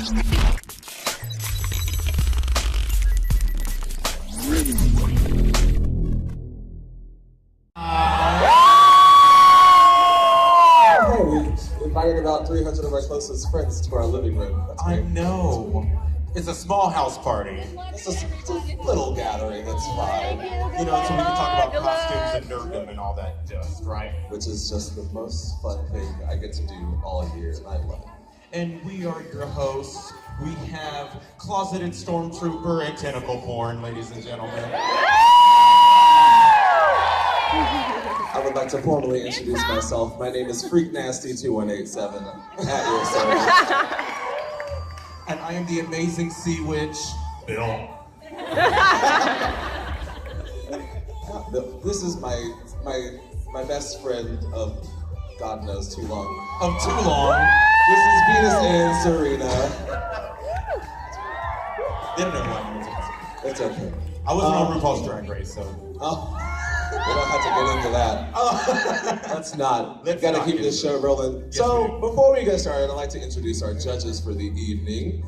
We invited about 300 of our closest friends to our living room. I know. It's a small house party. It's a little gathering, it's fine. You know, so we can talk about costumes and nerddom and all that just, right? Which is just the most fun thing I get to do all year, and I love it. And we are your hosts. We have closeted stormtrooper and tentacle porn, ladies and gentlemen. I would like to formally introduce myself. My name is FreakNasty2187 at your service. And I am the amazing sea witch, Bill. This is my best friend of God knows too long. Of too long. This is Venus and Serena. Didn't know why. It's okay. I wasn't on RuPaul's Drag Race, so. Oh, we don't have to get into that. Let's not. We've got to keep this show rolling. Yes, So, before we get started, I'd like to introduce our judges for the evening.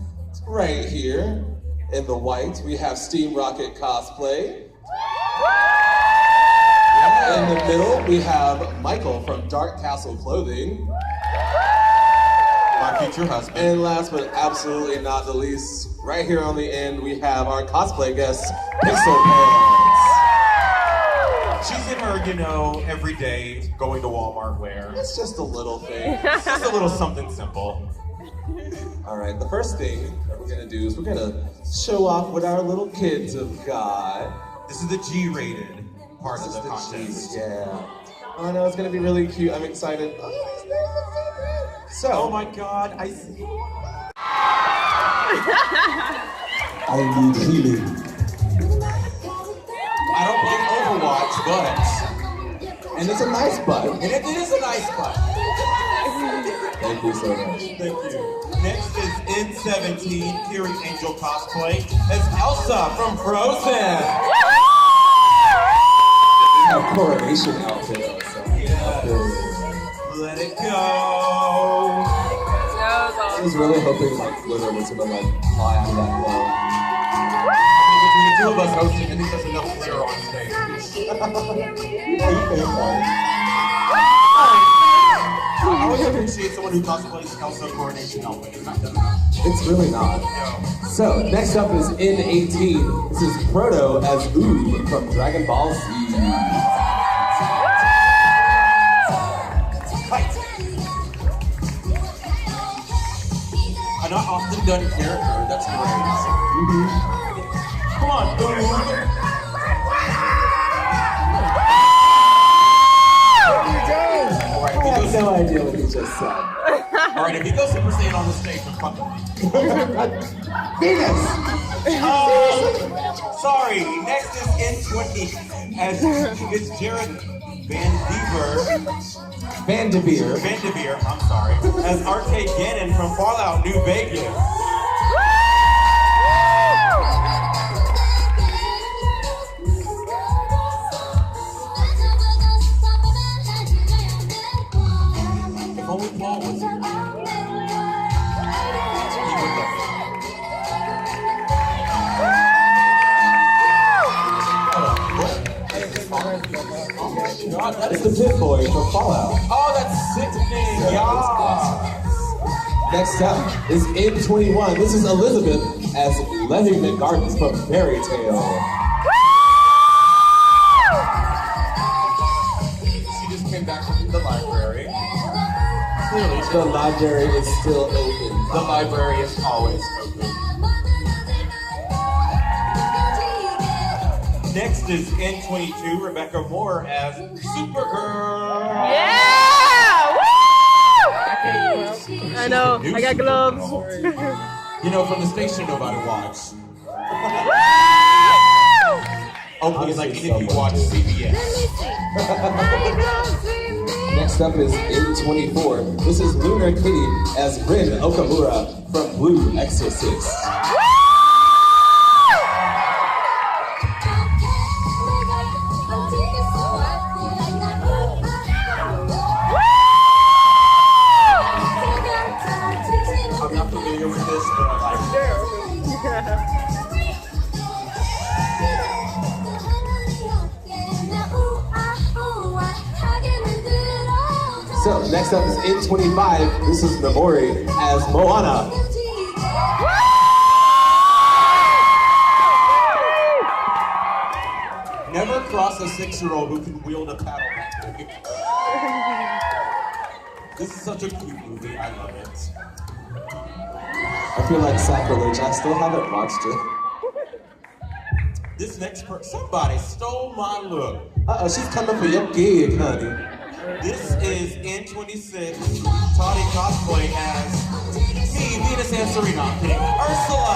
Right here, in the white, we have Steam Rocket Cosplay. In the middle, we have Michael from Dark Castle Clothing. My future husband. And last but absolutely not the least, right here on the end, we have our cosplay guest, Pixel Pants. She's in her, you know, everyday going to Walmart wear. It's just a little thing. It's just a little something simple. All right, the first thing that we're gonna do is we're gonna show off what our little kids have got. This is the G-rated part of the contest. Yeah. Oh no, it's gonna be really cute. I'm excited. So. Oh my God, I see. I need healing. I don't play Overwatch, but. And it's a nice butt. And it is a nice butt. Thank you so much. Thank you. Next is N17, Kiri Angel cosplay as Elsa from Frozen. A coronation outfit also. Yes. Let it go. I was really hoping like glitter was gonna like fly out of that glow. Between the two of us hosting, I think there's enough glitter on stage. I always appreciate someone who cosplays Elsa coronation outfit. It's not done enough. It's really not. No. So, next up is N18. This is Proto as Oob from Dragon Ball Z. Fight! A not often done character, that's great. Come on, Oob! I have no idea what he just said. Alright, if he goes Super Saiyan on the stage, then fuck him. Venus! Sorry, next is N20 as it's Jared Van de Beer, I'm sorry, as Arcade Gannon from Fallout New Vegas. If only Paul was here. He would love it. God, that It's is the Pit Boy from Fallout. Oh, that's sickening, y'all. Next up is N21. This is Elizabeth as Lemmington Gardens from Fairy Tale. She just came back from the library. Clearly, The library is still open. the library is always open. Next is N22, Rebecca Moore as Supergirl. Yeah! Woo! I know, I got gloves. You know, from the station nobody watched. Woo! Oh, please, like any of you watch CBS. Next up is N24. This is Lunar Kitty as Rin Okamura from Blue Exorcist. I'm not familiar with this. this, but I like it. So next up is in 25. This is Namori as Moana. Never cross a 6-year-old who can wield a paddle that big. This is such a cute movie. I love it. I feel like sacrilege. I still haven't watched it. This next person, somebody stole my look. Uh-oh, she's coming for your gig, honey. This is N26, Toddy Cosplay as me, Venus and Serena. I'm kidding. Ursula!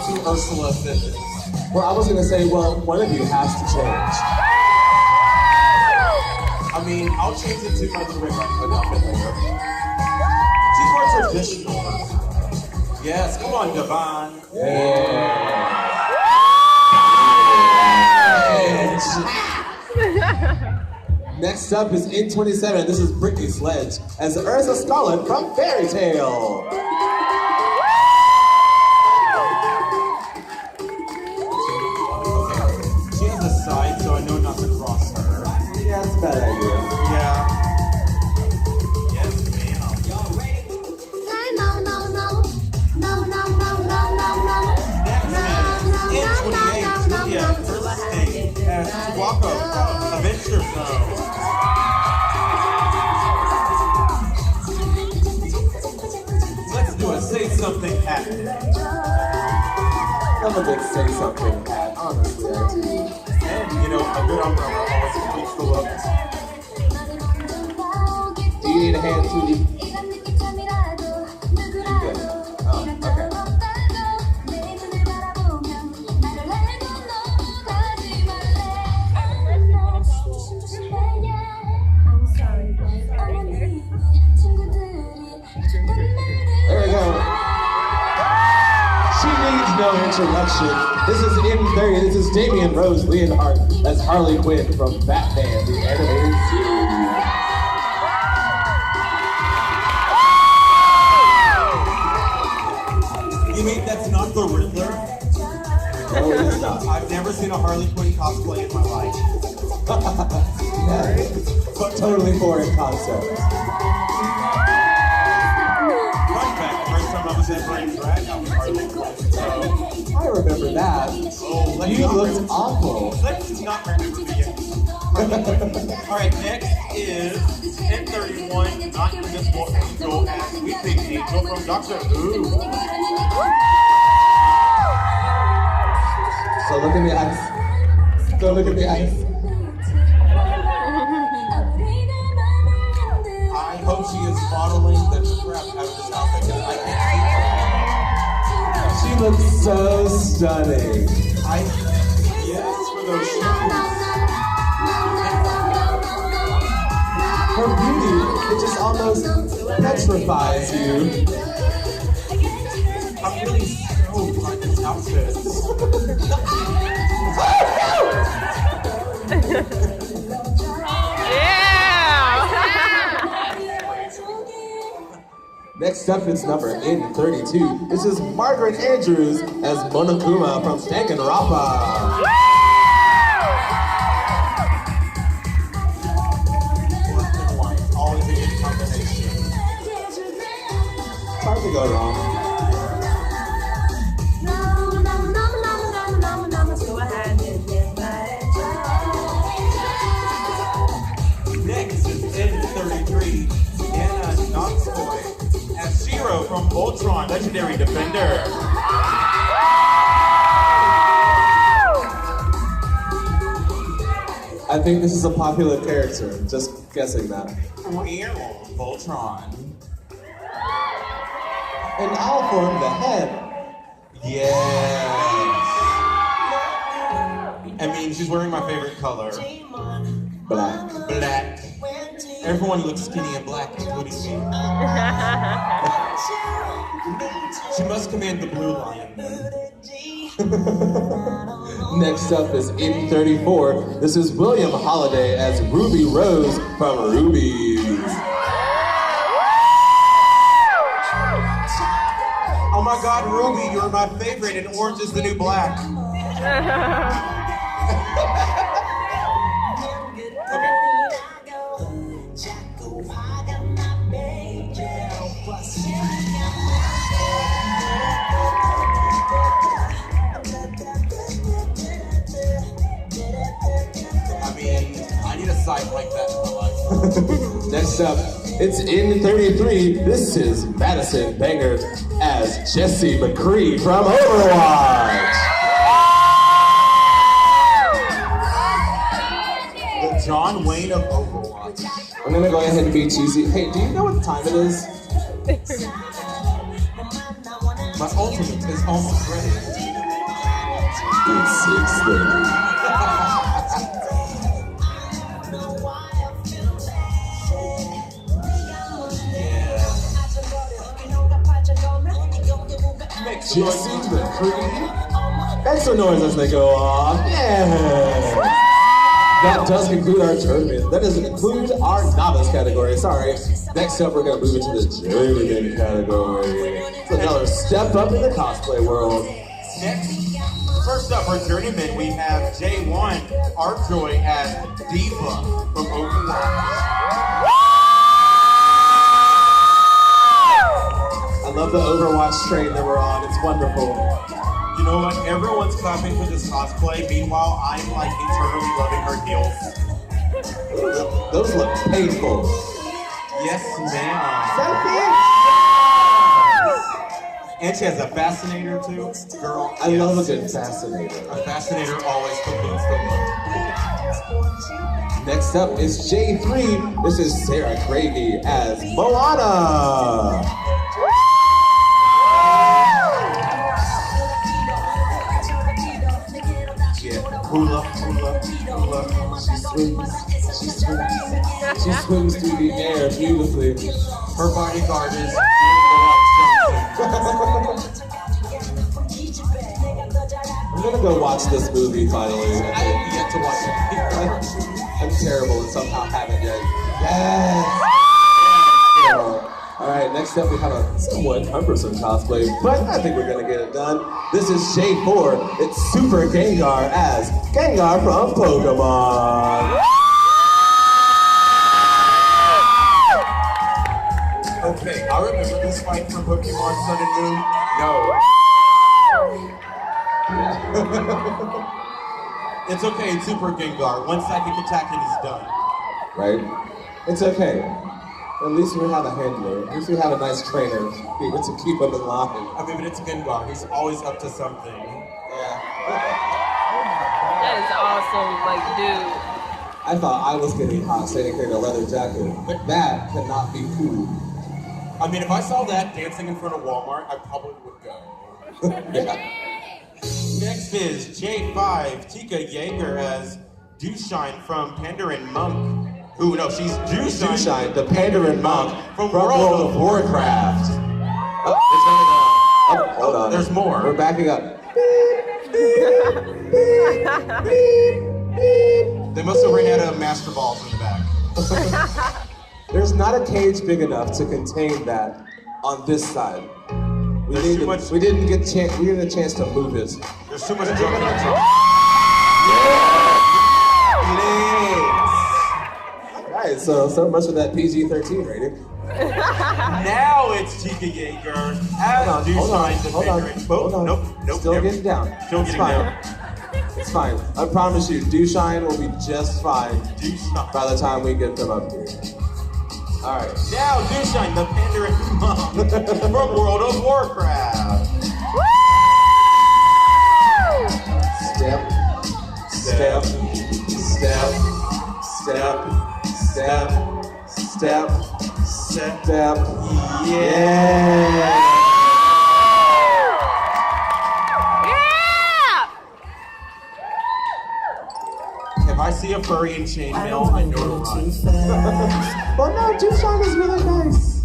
Two Ursula fitness. Well, I was gonna say, well, one of you has to change. I mean, I'll change it to my direct outfit later. She's more traditional. Yes, come on, Devon. Yeah. Next up is N27. This is Brittany Sledge as Ursa Scarlet from Fairy Tale. She has a side, so I know not to cross her. Yeah, that's a bad idea. Yeah. Yes, ma'am. Next is N28, Julia First as Chihuahua from Adventure Zone. Let's do a Say Something Hat. I'm a big say something cat, honestly, I do. And, you know, a good umbrella always completes the look. Do you need a hand, sweetie? Good. Oh, okay. There we go. She needs no introduction. This is N30. This is Damian Rose Leonhardt as Harley Quinn from Batman, the animated series. You mean that's not the Riddler? No, it is not. I've never seen a Harley Quinn cosplay in my life. Yeah, but totally foreign concept. Fun fact, the first time I was ever in drag, I was Harley Quinn. So, I remember that. You looked awful. let's not remember the Alright, next is N31, Not Invisible Angel as Weeping Angel from Doctor Who. So look in the eyes. Go look at the eyes. I hope she is modeling the crap out of this outfit because I can't see She looks so stunning. yes, for those shoes. Her beauty, it just almost petrifies you. I'm really stoked on this outfit. Next up is number N32. This is Margaret Andrews as Monokuma from Danganronpa. Black and white, always a good combination. Hard to go wrong. Next is N33, Anna Knoxboy as Shiro from Voltron, Legendary Defender. I think this is a popular character, just guessing that. Voltron. An owl form the head. Yes. I mean, she's wearing my favorite color. Black. Black. Everyone looks skinny and black, including me. She must command the blue lion then. Next up is in 34. This is William Holiday as Ruby Rose from Rubies. Oh my God, Ruby, you're my favorite, and orange is the new black. I need a sight like that in my life. Next up, it's in 33. This is Madison Banger as Jessie McCree from Overwatch. The John Wayne of Overwatch. I'm gonna go ahead and be cheesy. Hey, do you know what time it is? My ultimate is almost ready. It's 6:30. Jessie McCree. Make some noise as they go off. Yeah. That does conclude our tournament. That doesn't include our novice category. Sorry. Next up, we're going to move into the journeyman category. It's another step up in the cosplay world. Next, first up for journeyman, we have J1 Artjoy as D.VA from Overwatch. I love the Overwatch train that we're on. It's wonderful. You know what? Everyone's clapping for this cosplay. Meanwhile, I'm like eternally loving her heels. Those look painful. Yes, ma'am. And she has a fascinator too. Girl, I love a good fascinator. A fascinator always completes the look. Next up is J3. This is Sarah Gravy as Moana. Hula, hula, hula. She swims through the air beautifully. Her bodyguard is I'm gonna go watch this movie finally. I have yet to watch it. I'm terrible and somehow haven't yet. Yes! Alright, next up we have a somewhat cumbersome cosplay, but I think we're gonna get it done. This is J4. It's Super Gengar as Gengar from Pokemon. Okay, I remember this fight from Pokemon Sun and Moon. No. It's okay, it's Super Gengar. One psychic attack and he's done. Right? It's okay. At least we have a handler. At least we have a nice trainer to keep him in line. I mean, but it's Gengar. He's always up to something. Yeah. That is awesome, like, dude. I thought I was getting hot standing here in a leather jacket, but that cannot be cool. I mean, if I saw that dancing in front of Walmart, I probably would go. Yeah. Next is J5, Tika Yeager as Dewshine from Pandaren Monk. Ooh, no, she's Dewshine, the Pandaren monk from World of Warcraft. Oh, hold on. There's more. We're backing up. They must have ran out of master balls in the back. There's not a cage big enough to contain that on this side. We didn't get a chance to move it. There's too much junk in the trunk. Alright, so much for that PG-13 rating. Now it's Tika Yeager as Dewshine, the Pandaren. Hold on. Nope. Still getting down. Still getting down. It's fine. I promise you, Dewshine will be just fine by the time we get them up here. Alright. Now Dewshine, the Pandaren monk from World of Warcraft. Step. Yeah. If I see a furry in chainmail, I know to run. Well, no, Dewshine is really nice.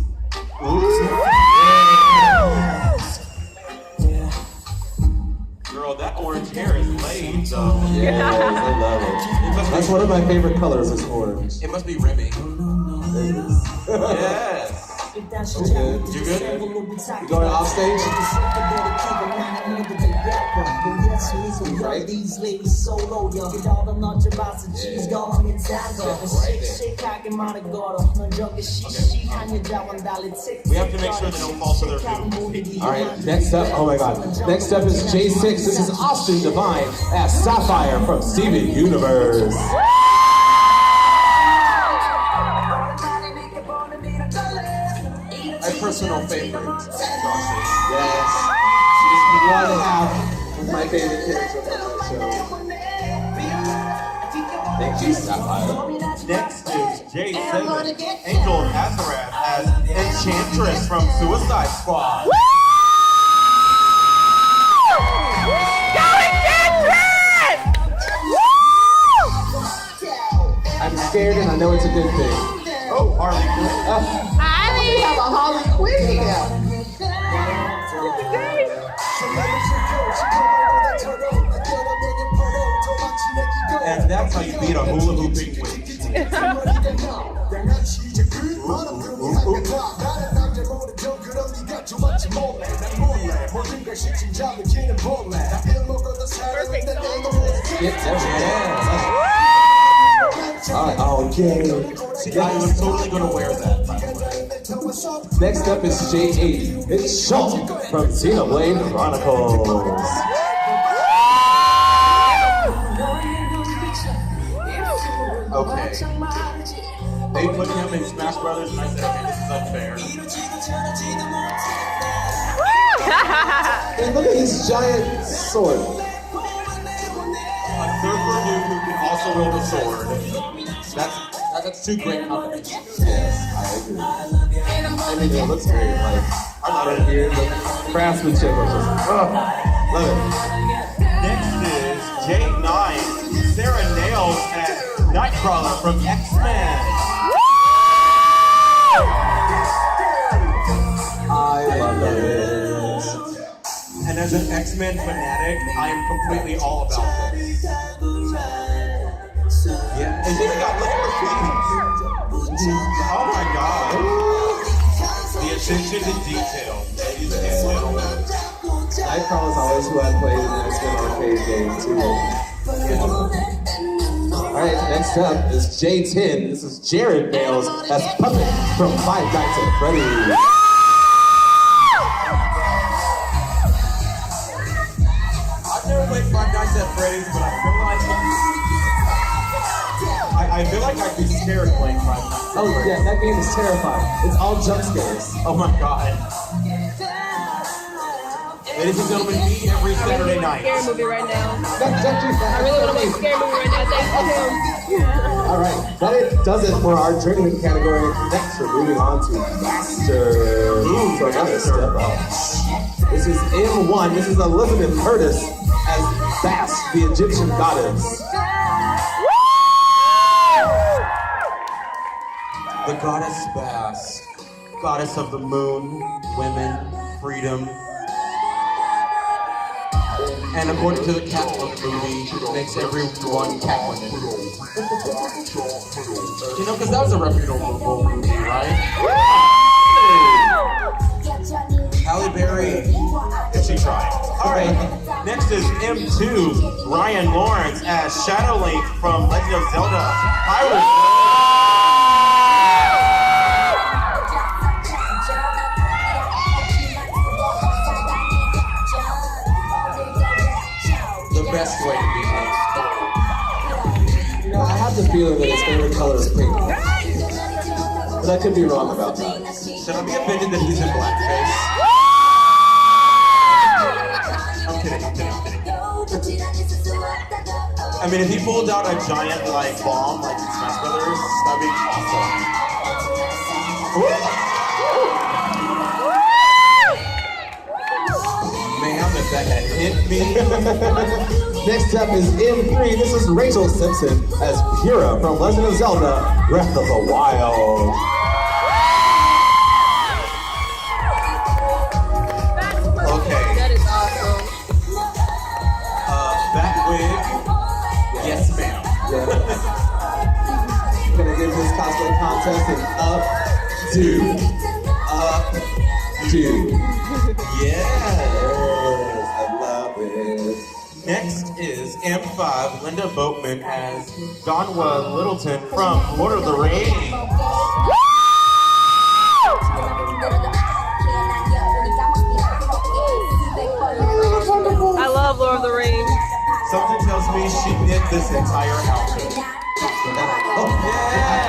Girl, girl, that orange hair is laid, though. Yes, I love it. That's one of my favorite colors is orange. It must be Remy. Yes. You good? You good? You going off stage? Right? These ladies solo, you get all the lunch about the cheese, go on your tango. Shake, I can mount a gordo. No joke, she, and your job on dolly tick. We have to make sure they don't fall to their feet. All right, next up, oh my God. Next up is J6. This is Austin Divine as Sapphire from Steven Universe. My personal favorite. Yes. She's one half of my favorite characters on the show. Thank you, Sapphire. Next is J7, Angel of Azarath as Enchantress from Suicide Squad. I'm scared and I know it's a good thing. Oh, Harley Quinn. We have a Harley Quinn here. And that's how you beat a hula hooping witch. Oh, yay. I was totally gonna wear that, by the way. Next up is J8. It's Sean from Xenoblade Chronicles. Okay. They put him in Smash Brothers, and I said, okay, this is unfair. And look at his giant sword. A surfer dude who can also wield a sword. That's two great combinations. Yes, I agree. I mean, it looks great. Like, I love right it. here, the craftsmanship was just, love it. Next is J9, Sarah Nails as Nightcrawler from X-Men. I love it. And as an X-Men fanatic, I am completely all about this. Yeah, and then we got look at the feet. Oh my god. The attention to detail, ladies and gentlemen. Nightcrawler is always who I played in the X-Men arcade game too. Alright, next up is J10. This is Jared Bales as Puppet from Five Nights at Freddy's. I've never played Five Nights at Freddy's, but I feel like I'd be scared playing Five Nights at Oh Freddy's. yeah, that game is terrifying. It's all jump scares. Oh my god. Ladies and gentlemen, me every Saturday night. Scary movie right now. I I really want to make a scary movie right now. Thank you. Alright, that does it for our tournament category. Next, we're moving on to Master. So another step up. This is M1. This is Elizabeth Curtis as Bast, the Egyptian goddess. The goddess Bass, goddess of the moon, women, freedom. And according to the Catwoman movie, it makes everyone Catwoman. You know, because that was a reputable movie, right? Halle Berry, if she tried. All right, next is M2, Ryan Lawrence as Shadow Link from Legend of Zelda Hyrule. Best way to be next. You know, I have the feeling that his favorite color is pink. But I could be wrong about that. Should I be offended that he's in blackface? I'm kidding. I mean, if he pulled out a giant, like, bomb, like in Smash Brothers, that'd be awesome. Man, if that had hit me. Next up is M3. This is Rachel Simpson as Pyrrha from Legend of Zelda Breath of the Wild. Okay. That is awesome. cosplay contest is updo. Yes. I love it. Next is M5 Linda Boatman as Donwa Littleton from Lord of the Rings. I love Lord of the Rings. Something tells me she knit this entire outfit. Oh, yeah!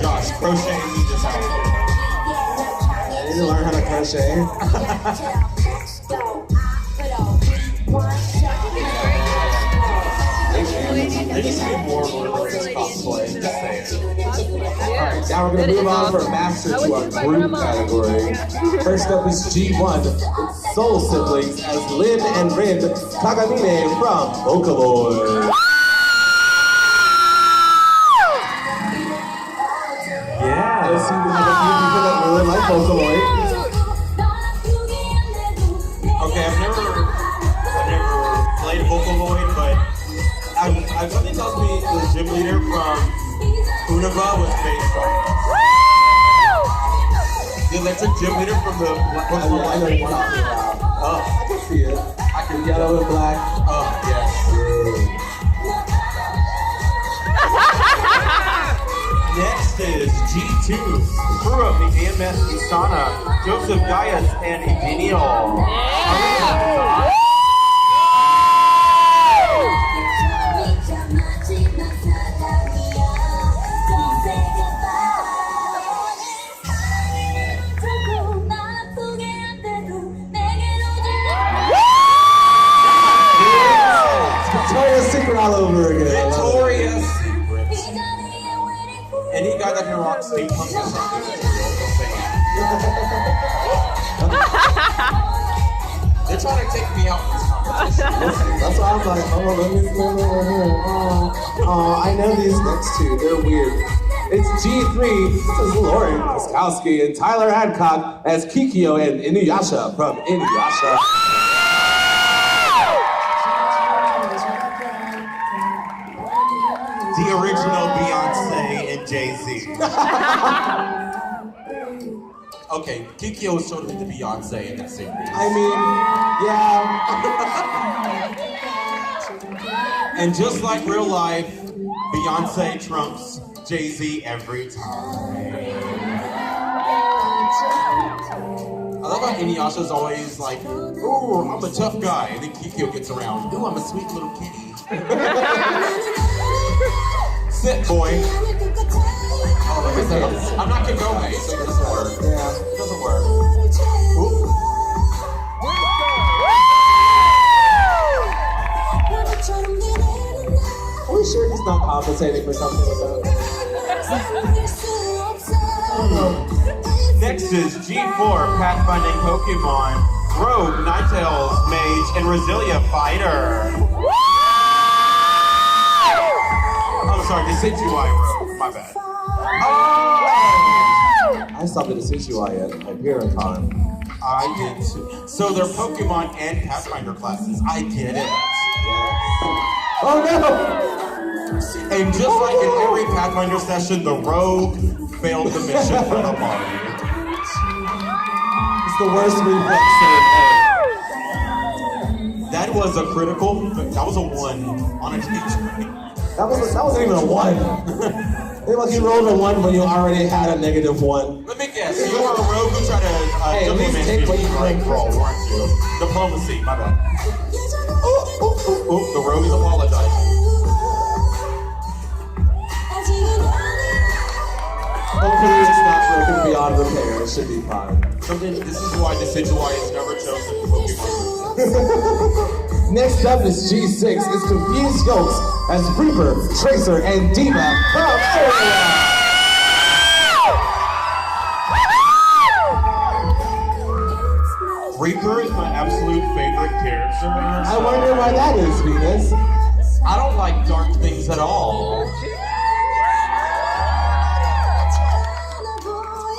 Josh, crocheting me this outfit. I need to learn how to crochet. There needs to be more Lord of the Rings cosplay. Just saying. Alright, now we're gonna move on from master to our group category. First up is G1, its soul siblings as Lynn and Rin Kagamine from Vocaloid. Yeah. I see we have a few people that really like Vocaloid. Okay, I've never played Vocaloid, but something tells me the gym leader from Unova was based on it. The electric gym leader from the I know what you're talking about. I can see it. I can yellow and black. yes. Next is G2, crew of the AMS Usana, Joseph Gaius and Eugenio. Victoria's Secret all over again. Victoria's Secrets. Any guy that can rock steampunk is something that's real. They're trying to take me out in this competition. That's why I'm like, oh, let me I know these next two. They're weird. It's G3. This is Lauren Koskowski and Tyler Adcock as Kikyo and Inuyasha from Inuyasha. The original Beyonce and Jay-Z. Okay, Kikyo is totally the Beyonce in that series. I mean, yeah. And just like real life, Beyonce trumps Jay-Z every time. I love how Inuyasha's always like, ooh, I'm a tough guy. And then Kikyo gets around, ooh, I'm a sweet little kitty. Sit, boy. Oh, I'm not Kagome, so it doesn't work. Yeah. It doesn't work. Ooh. Are we sure he's not compensating for something like that? Next is G4 Pathfinding Pokemon, Rogue, Ninetales, Mage, and Resillia Fighter. Oh, sorry, Decidueye Rogue. My bad. Oh! I saw the Decidueye at Hypericon. I did too. So they're Pokemon and Pathfinder classes. I get it. Oh no! And just like in every Pathfinder session, the Rogue failed the mission for the party. It's the worst reflex save ever. That was a critical, that was a 1 on a teacher. That wasn't even a 1. It was you rolled a 1 when you already had a -1. Let me guess, you were a rogue who tried to Hey, at least take what you bring. roll, weren't you? Diplomacy, my bad. The rogue is apologizing. Hopefully it's not broken beyond repair. It should be fine. This is why Decidueye is never chosen for Pokemon. Next up is G6. It's Confused Yolks as Reaper, Tracer, and D.VA from Area. Reaper is my absolute favorite character. I wonder why that is, Venus. I don't like dark things at all.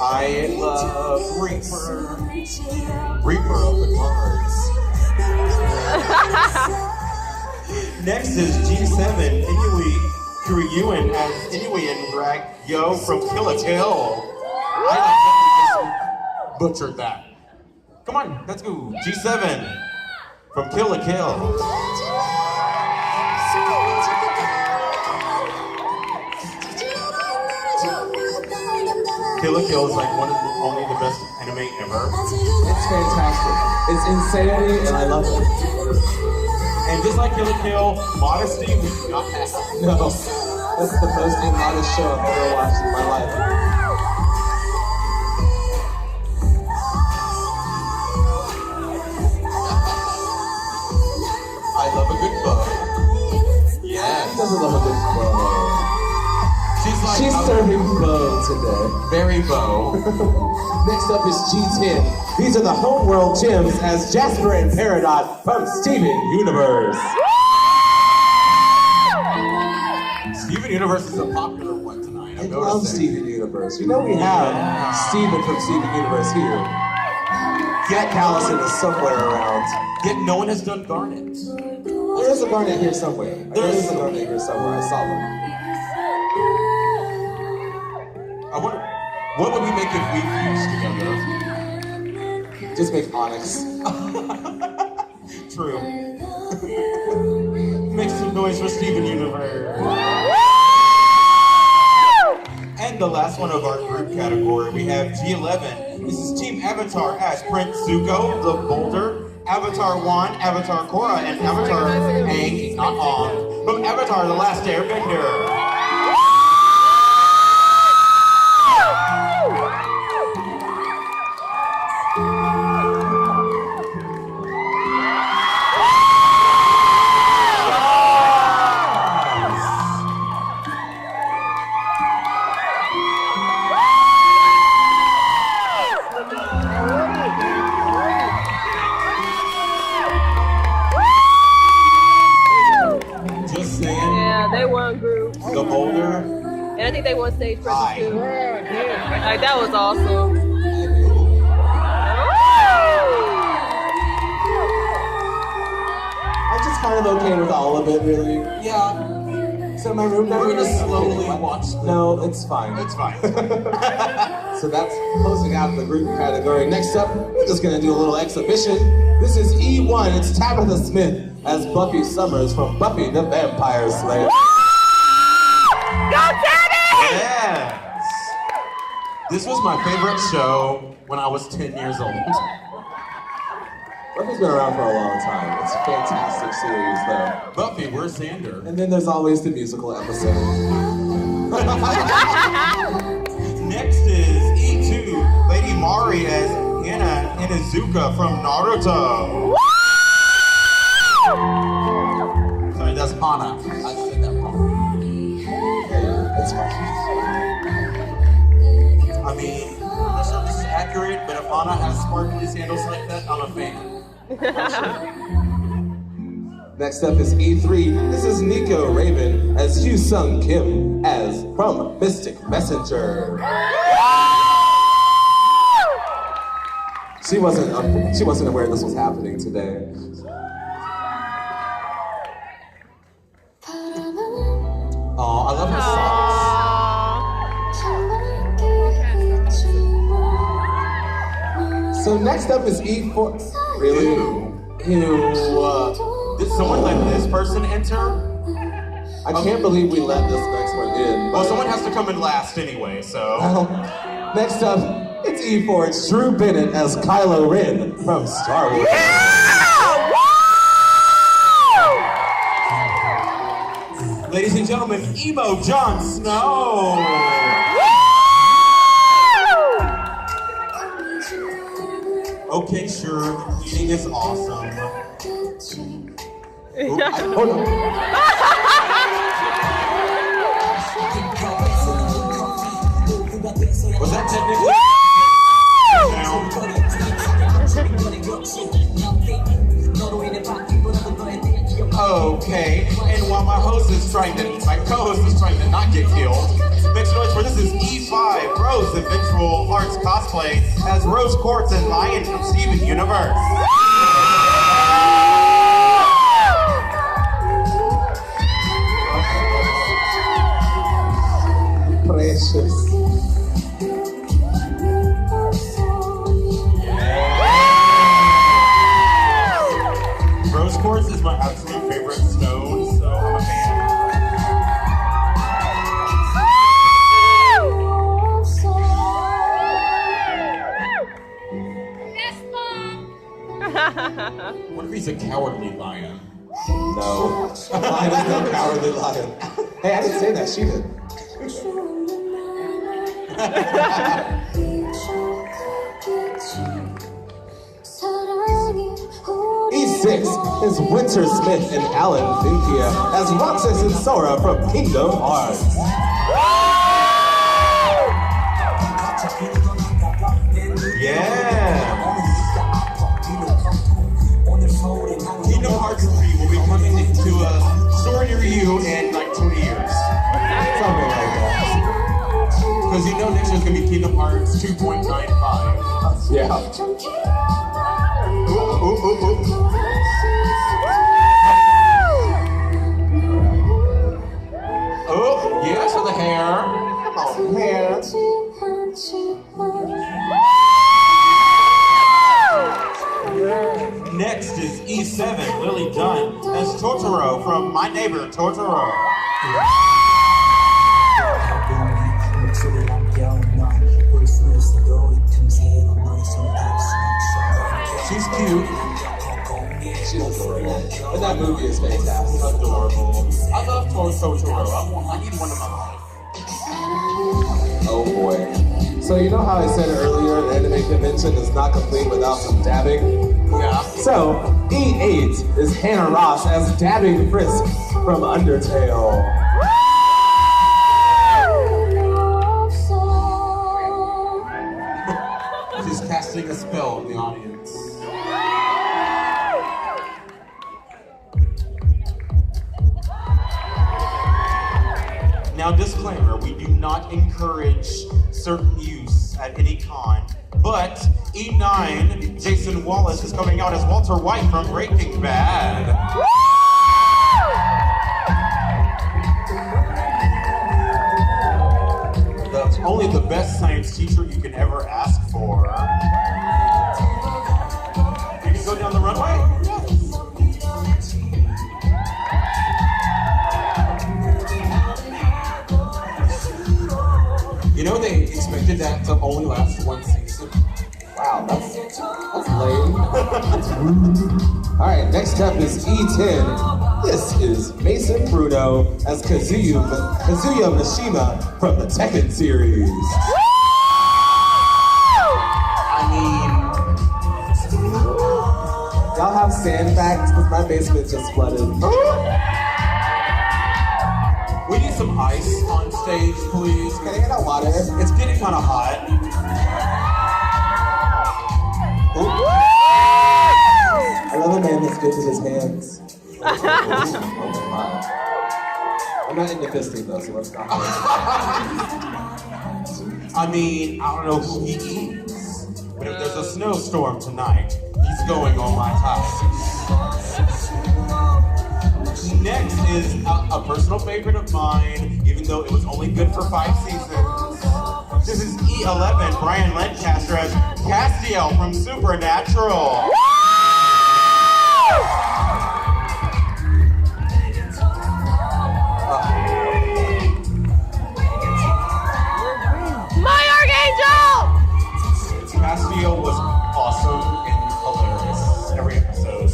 I love Reaper. Reaper of the cards. Next is G7 Inui Kuryuin as Inui and Drag Yo from Kill a Kill. I just butchered that. Come on, let's go. G7 from Kill a Kill. Kill a Kill is like only the best anime ever. It's fantastic. It's insanity, and I love it. And just like Kill a Kill, modesty we do not have. No, that's the most immodest show I've ever watched in my life. I love a good bow. Yes. He doesn't love a good bow. She's like serving bow today. very bow. Next up is G10. These are the homeworld gems as Jasper and Peridot from Steven Universe. Steven Universe is a popular one tonight. I love Steven Universe. You know we have Steven from Steven Universe here. Yet Callison is somewhere around. Yet no one has done Garnet. There is a Garnet here somewhere. There is a Garnet here somewhere. I saw them. I wonder, what would we make if we fused together? Just make Onyx. True. Make some noise for Steven Universe. And the last one of our group category, we have G11. This is Team Avatar as Prince Zuko, the Boulder, Avatar 1, Avatar Korra, and Avatar Aang, not on, from Avatar The Last Airbender. The Boulder. And I think they won stage presence too. Like that was awesome. I'm just kind of okay with all of it, really. Yeah. So my room never We're gonna really slowly watch them. No, it's fine. It's fine. So that's closing out the group category. Next up, we're just gonna do a little exhibition. This is E1. It's Tabitha Smith as Buffy Summers from Buffy the Vampire Slayer. Go Tabby! Yes. This was my favorite show when I was 10 years old. Buffy's been around for a long time. It's a fantastic series, though. Buffy, where's Xander? And then there's always the musical episode. Next is E2, Lady Mari as Hana Inuzuka from Naruto. Sorry, that's Hana. I said that wrong. It's fine. I mean, I'm not sure if this is accurate, but if Hana has sparkly sandals like that, I'm a fan. Next up is E3. This is Nico Raven as Yoo Sung Kim as from Mystic Messenger. She wasn't aware this was happening today. Oh, I love his socks. So next up is E4. Really? Did someone let this person enter? I can't believe we let this next one in. Well, someone has to come in last anyway, so. Next up, it's E4. It's Drew Bennett as Kylo Ren from Star Wars. Ladies and gentlemen, Emo Jon Snow. Okay, sure, the cleaning is awesome. Hold on. Was that technically? Okay, and while my co-host is trying to not get killed, make some noise for this is E5, Rose, Eventual Arts Cosplay, as Rose Quartz and Lion from Steven Universe. Cowardly Lion. No. Lion is no Cowardly Lion. Hey, I didn't say that. She did. E6 is Winter Smith and Alan Finkia as Roxas and Sora from Kingdom Hearts. Yeah. Kingdom Hearts 3 will be coming into a store near you in like 20 years. Something like that. Because you know next year's going to be Kingdom Hearts 2.95. Yeah. Ooh, ooh, ooh, ooh. Oh, yes, for the hair. Oh, hair. Next is E7, Lily Dunn, as Totoro from My Neighbor Totoro. She's cute. She's adorable. And that movie is fantastic. Adorable. I love Totoro. I need one of my life. Oh boy. So you know how I said earlier the anime convention is not complete without some dabbing? Yeah. So, E8 is Hannah Ross as Dabbing Frisk from Undertale. She's casting a spell in the audience. Now, disclaimer, we do not encourage certain use at any con, but E9, Jason Wallace is coming out as Walter White from Breaking Bad. Only the best science teacher you can ever ask for. You can go down the runway? You know, they expected that to only last one season. Wow, that's lame. All right, next up is E10. This is Mason Bruno as Kazuya Mishima from the Tekken series. I mean, Y'all have sand facts because my basement just flooded. we need some ice on stage, please. Can I get out water? It's getting kind of hot. I love a man that's good with his hands. Oh my. I'm not into fisting though, so let's not. I mean, I don't know who he is, but if there's a snowstorm tonight, he's going on my top. Next is a personal favorite of mine, even though it was only good for 5 seasons. This is E11, Brian Lancaster as Castiel from Supernatural. My Archangel! Castiel was awesome and hilarious every episode.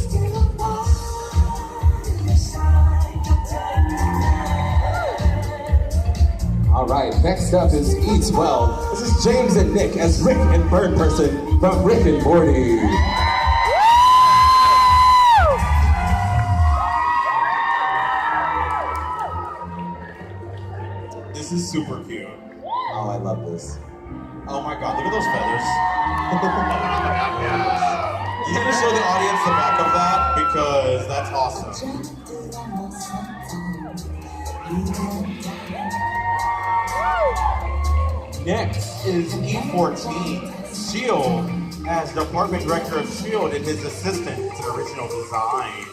All right, next up is E12. This is James and Nick as Rick and Bird Person from Rick and Morty. This is super cute. Oh, I love this. Oh my god, look at those feathers. You gonna show the audience the back of that? Because that's awesome. Next is E14, S.H.I.E.L.D. as Department Director of S.H.I.E.L.D. and his assistant to the original design.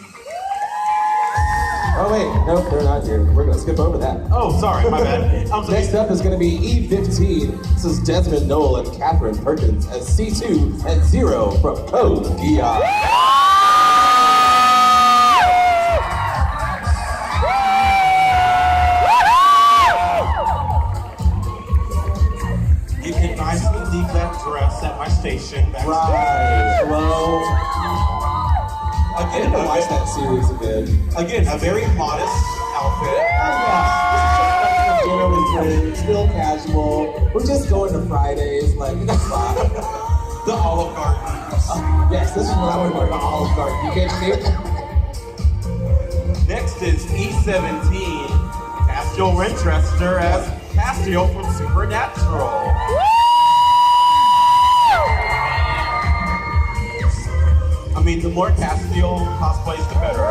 Oh wait, nope, they're not here. We're gonna skip over that. Oh, sorry, my bad. I'm sorry. Next up is gonna be E15. This is Desmond Knoll and Catherine Perkins as C2 and Zero from Code Geass. You can nicely leave that dress at my station backstage. Right, hello. I need to watch that series again. Again, a very modest outfit. Oh yeah, this is just like dinner with friends, still casual. We're just going to Fridays, like it's fine. The Olive Garden. Yes, this is what I would wear, the Olive Garden. You can't see? Next is E17, Castiel Renchester as Castiel from Supernatural. I mean, the more Castiel cosplays, the better.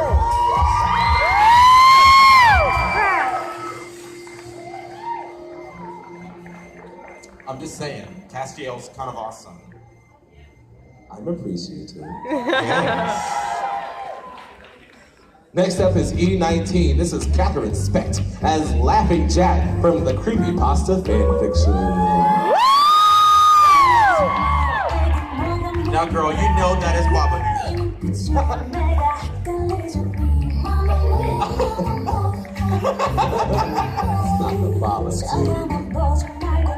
I'm just saying, Castiel's kind of awesome. I'm appreciative. Yes. Next up is E19. This is Catherine Specht as Laughing Jack from the Creepypasta fanfiction. Now, girl, you know that is Babadook.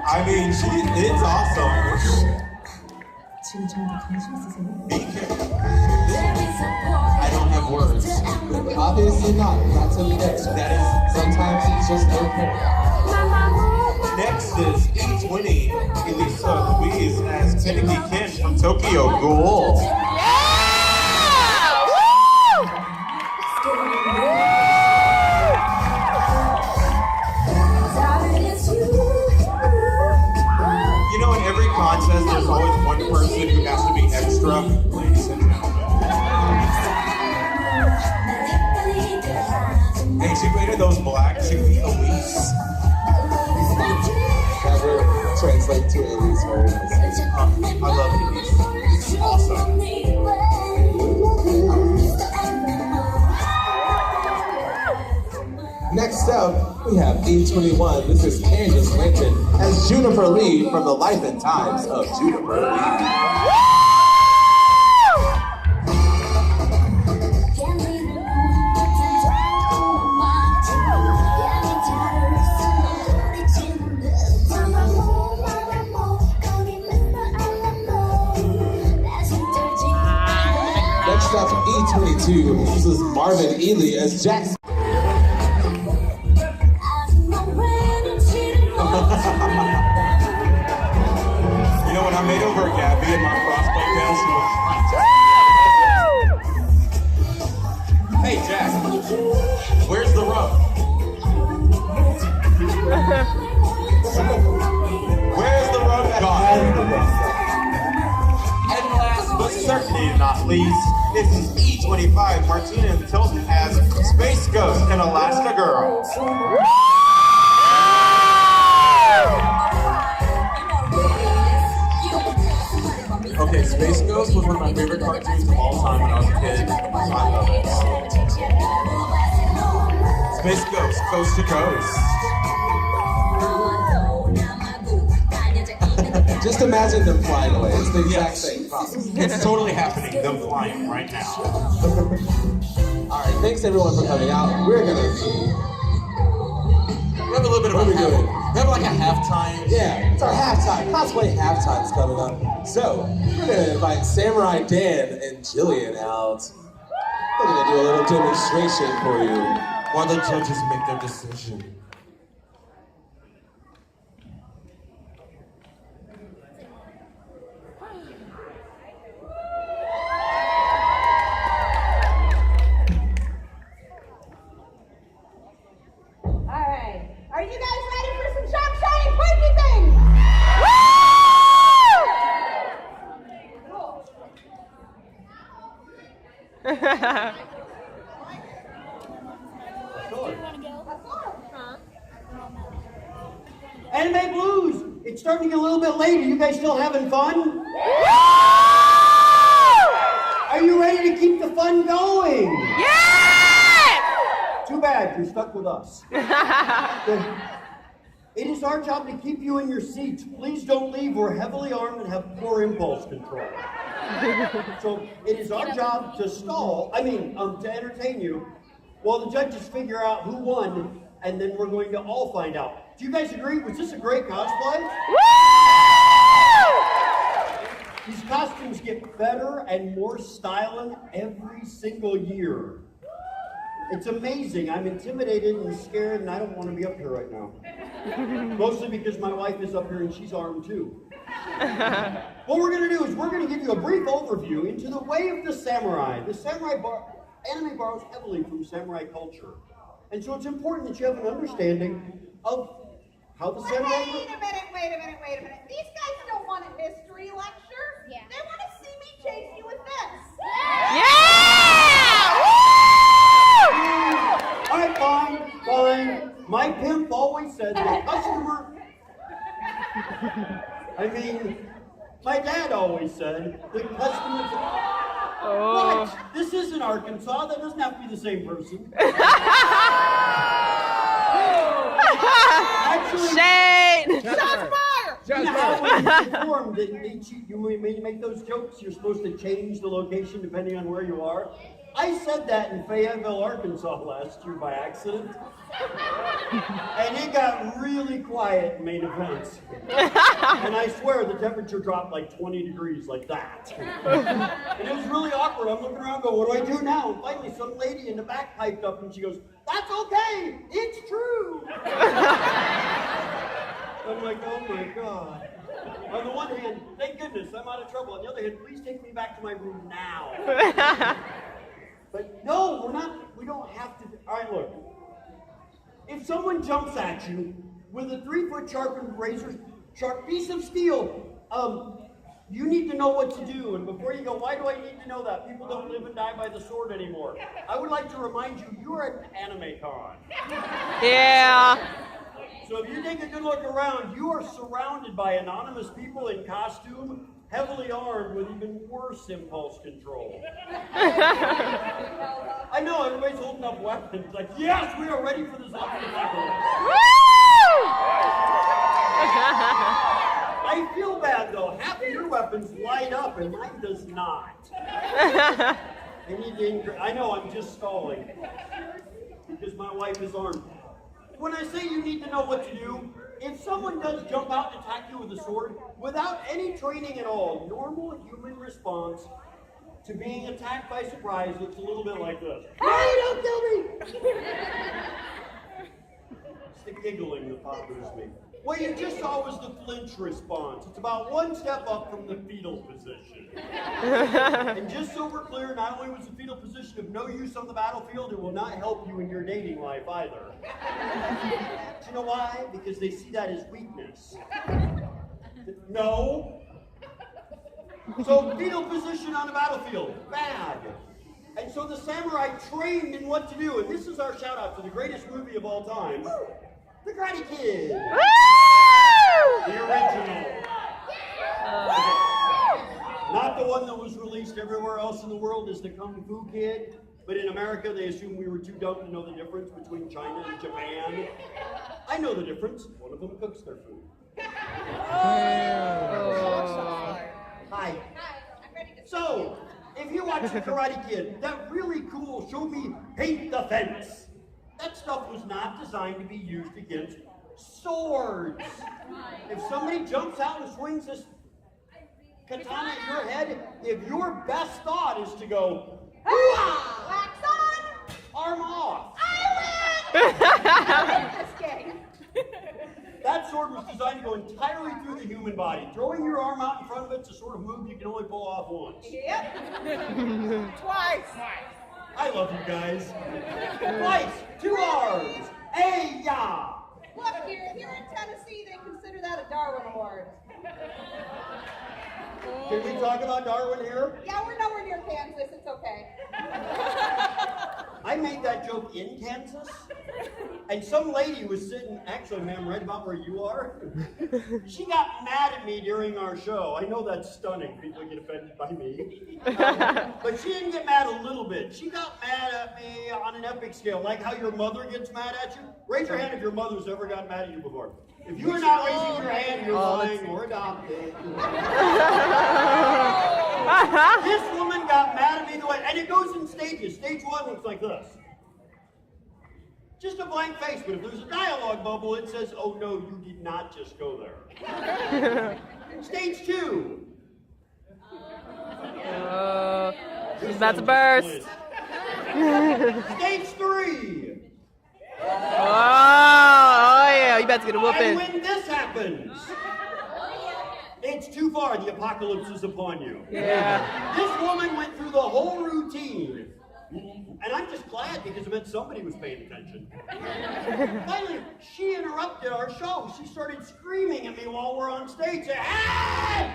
I mean, it's awesome. Be careful. I don't have words. Obviously not today. That is Sometimes it's just okay. Next is E20, Elisa Louise as Finicky Ken from Tokyo Ghoul. You know, in every contest, there's always one person who has to be extra, ladies and gentlemen. Hey, she painted those black, she be Elise. That would translate to Elise very nicely. I love Elise. She's awesome. Next up, we have E21. This is Candace Linton as Juniper Lee from the Life and Times of Juniper Lee. Next up, E22. This is Marvin Ely as Jackson. You know, when I made over Gabby in my Cosplay panel, she was hey, Jack, where's the rum? Where's the rum gone? And last but certainly not least, this is E25, Martina Tilton as Space Ghost and Alaska Girl. Okay, Space Ghost was one of my favorite cartoons of all time when I was a kid. I love it. Space Ghost, coast to coast. Just imagine them flying away. It's the exact same process. It's totally happening. Them flying right now. All right, thanks everyone for coming out. We're gonna be. We have a little bit of What are we doing? We have like a halftime. Yeah, it's our halftime. Cosplay halftime's coming up. So we're gonna invite Samurai Dan and Jillian out. We're gonna do a little demonstration for you While the judges make their decision. Are you guys ready for some sharp, shiny, pointy things? Anime Blues, it's starting to get a little bit later. You guys still having fun? Are you ready to keep the fun going? Too bad, you're stuck with us. It is our job to keep you in your seats. Please don't leave. We're heavily armed and have poor impulse control. So it is our job to to entertain you while the judges figure out who won, and then we're going to all find out. Do you guys agree? Was this a great cosplay? These costumes get better and more styling every single year. It's amazing. I'm intimidated and scared, and I don't want to be up here right now. Mostly because my wife is up here and she's armed too. What we're going to do is we're going to give you a brief overview into the way of the samurai. The anime borrows heavily from samurai culture. And so it's important that you have an understanding of how the samurai... Wait a minute. These guys don't want a history lecture. Yeah. They want to see me chase you with this. Yeah! Woo! All right, fine. My pimp always said the customer... I mean, my dad always said the customers... Oh. What? This isn't Arkansas. That doesn't have to be the same person. Actually, Shade! Shots fired! you know how when you perform, that you make those jokes, you're supposed to change the location depending on where you are. I said that in Fayetteville, Arkansas last year by accident. And it got really quiet in main events. And I swear the temperature dropped like 20 degrees like that. And it was really awkward. I'm looking around going, what do I do now? And finally some lady in the back piped up and she goes, that's okay, it's true. I'm like, oh my God. On the one hand, thank goodness I'm out of trouble. On the other hand, please take me back to my room now. But no, we don't have to. All right, look. If someone jumps at you with a 3-foot sharpened sharp piece of steel, you need to know what to do. And before you go, why do I need to know that? People don't live and die by the sword anymore. I would like to remind you, you are at an anime con. Yeah. So if you take a good look around, you are surrounded by anonymous people in costume, heavily armed with even worse impulse control. I know, everybody's holding up weapons. Like, yes, we are ready for this apocalypse. I feel bad though. Half of your weapons light up and mine does not. I know, I'm just stalling. Because my wife is armed. When I say you need to know what to do, if someone does jump out and attack you with a sword, without any training at all, normal human response to being attacked by surprise looks a little bit like this. Hey, don't kill me! It's the giggling that bothers me. What you just saw was the flinch response. It's about one step up from the fetal position. And just so we're clear, not only was the fetal position of no use on the battlefield, it will not help you in your dating life either. Do you know why? Because they see that as weakness. No. So fetal position on the battlefield, bad. And so the samurai trained in what to do. And this is our shout out to the greatest movie of all time, The Karate Kid. The original. Not the one that was released everywhere else in the world as the Kung Fu Kid. But in America, they assumed we were too dumb to know the difference between China and Japan. I know the difference. One of them cooks their food. Hi. I'm ready to So, if you watch The Karate Kid, that really cool show me paint the fence. That stuff was not designed to be used against swords. If somebody jumps out and swings this katana at your head, if your best thought is to go, hoo-ah! wax on! Arm off. I win! This game. That sword was designed to go entirely through the human body. Throwing your arm out in front of it's a sort of move you can only pull off once. Yep. Twice. I love you guys. Twice, 2 arms. Hey ya! Look, here in Tennessee, they consider that a Darwin Award. Can we talk about Darwin here? Yeah, we're nowhere near Kansas. It's okay. I made that joke in Kansas, and some lady was sitting, actually, ma'am, right about where you are. She got mad at me during our show. I know that's stunning. People get offended by me. But she didn't get mad a little bit. She got mad at me on an epic scale, like how your mother gets mad at you. Raise your hand if your mother's ever gotten mad at you before. If you are not raising your hand, you're lying or adopted. This woman got mad at me the way, and it goes in stages. Stage 1 looks like this. Just a blank face, but if there's a dialogue bubble, it says, oh no, you did not just go there. Stage 2. She's about to burst. Stage 3. Oh yeah, you about to get a And whooping. when this happens, it's too far. The apocalypse is upon you. Yeah. This woman went through the whole routine. And I'm just glad because it meant somebody was paying attention. Finally, she interrupted our show. She started screaming at me while we're on stage. Hey!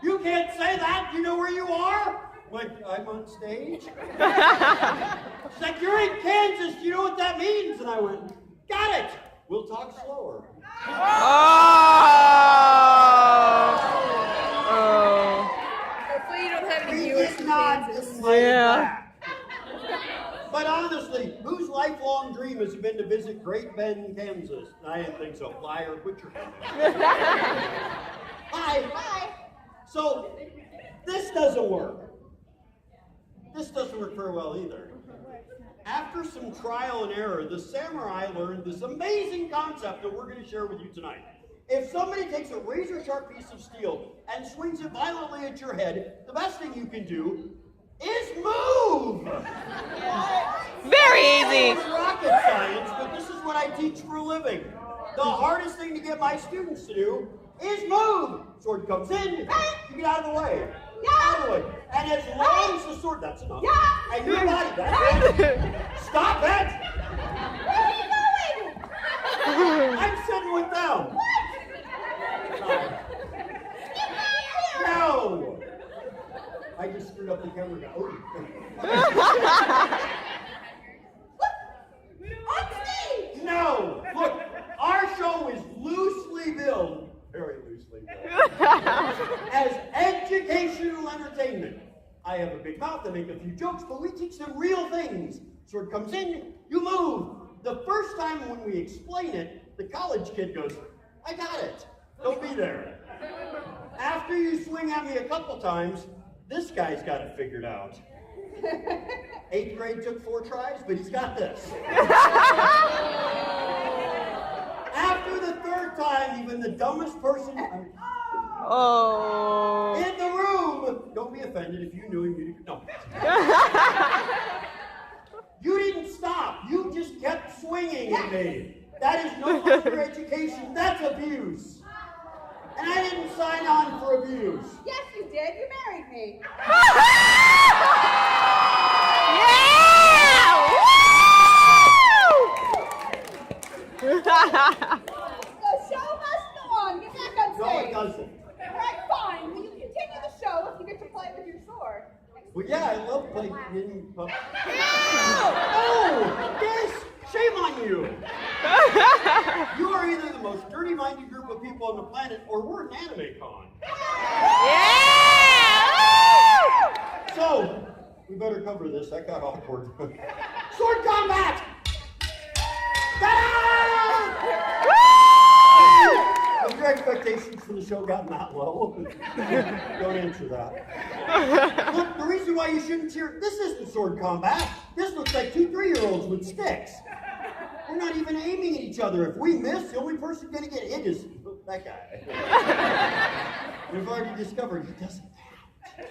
You can't say that. You know where you are? Like, I'm on stage? She's like, you're in Kansas. Do you know what that means? And I went, got it. We'll talk slower. Hopefully you don't have any We viewers did from not Kansas. decide Yeah. that. But honestly, whose lifelong dream has been to visit Great Bend, Kansas? I didn't think so. Liar, quit your hand. Hi. Hi. So, this doesn't work. This doesn't work very well either. After some trial and error, the samurai learned this amazing concept that we're going to share with you tonight. If somebody takes a razor-sharp piece of steel and swings it violently at your head, the best thing you can do is move! Very easy. It's rocket science, but this is what I teach for a living. The hardest thing to get my students to do is move. Sword comes in, you get out of the way. Get out of the way. And as long as the sword, that's enough. And your body, that's it. Stop it! Where are you going? I'm setting one down. No! I just screwed up the camera now. On stage! No! Look, our show is loosely billed, very loosely billed, as educational entertainment. I have a big mouth, I make a few jokes, but we teach them real things. Sword comes in, you move. The first time when we explain it, the college kid goes, I got it. Don't be there. After you swing at me a couple times, this guy's got it figured out. 8th grade took 4 tries, but he's got this. After the 3rd time, even the dumbest person in the room, don't be offended if you knew him, you didn't. No. You didn't stop. You just kept swinging at me. That is no longer education. That's abuse. And I didn't sign on for abuse. Yes, you did. You married me. The show must go on. Get back on No, stage. it doesn't. All right, fine. Will you continue the show if you get to play with your sword? Well, yeah, I love playing in public. Oh, yes! Shame on you! You are either the most dirty-minded group of people on the planet, or we're an anime con. So, we better cover this. That got awkward. Sword combat! Have your expectations for the show gotten that low? Don't answer that. Look, the reason why you shouldn't cheer, this isn't sword combat. This looks like 2 3-year-olds with sticks. We're not even aiming at each other. If we miss, the only person gonna get hit is that guy. We've already discovered he doesn't count.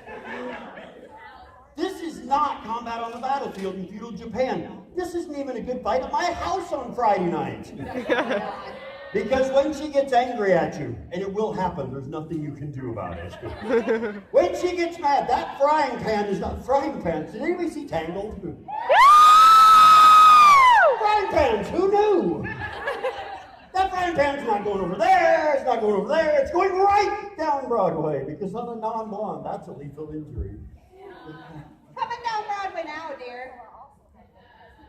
This is not combat on the battlefield in feudal Japan. This isn't even a good fight at my house on Friday night. Because when she gets angry at you, and it will happen, there's nothing you can do about it. When she gets mad, that frying pan is not frying pans. Did anybody see Tangled? Frying pans, who knew? That frying pan's not going over there, it's not going over there, it's going right down Broadway, because on a non-blonde, that's a lethal injury. Coming down Broadway now, dear.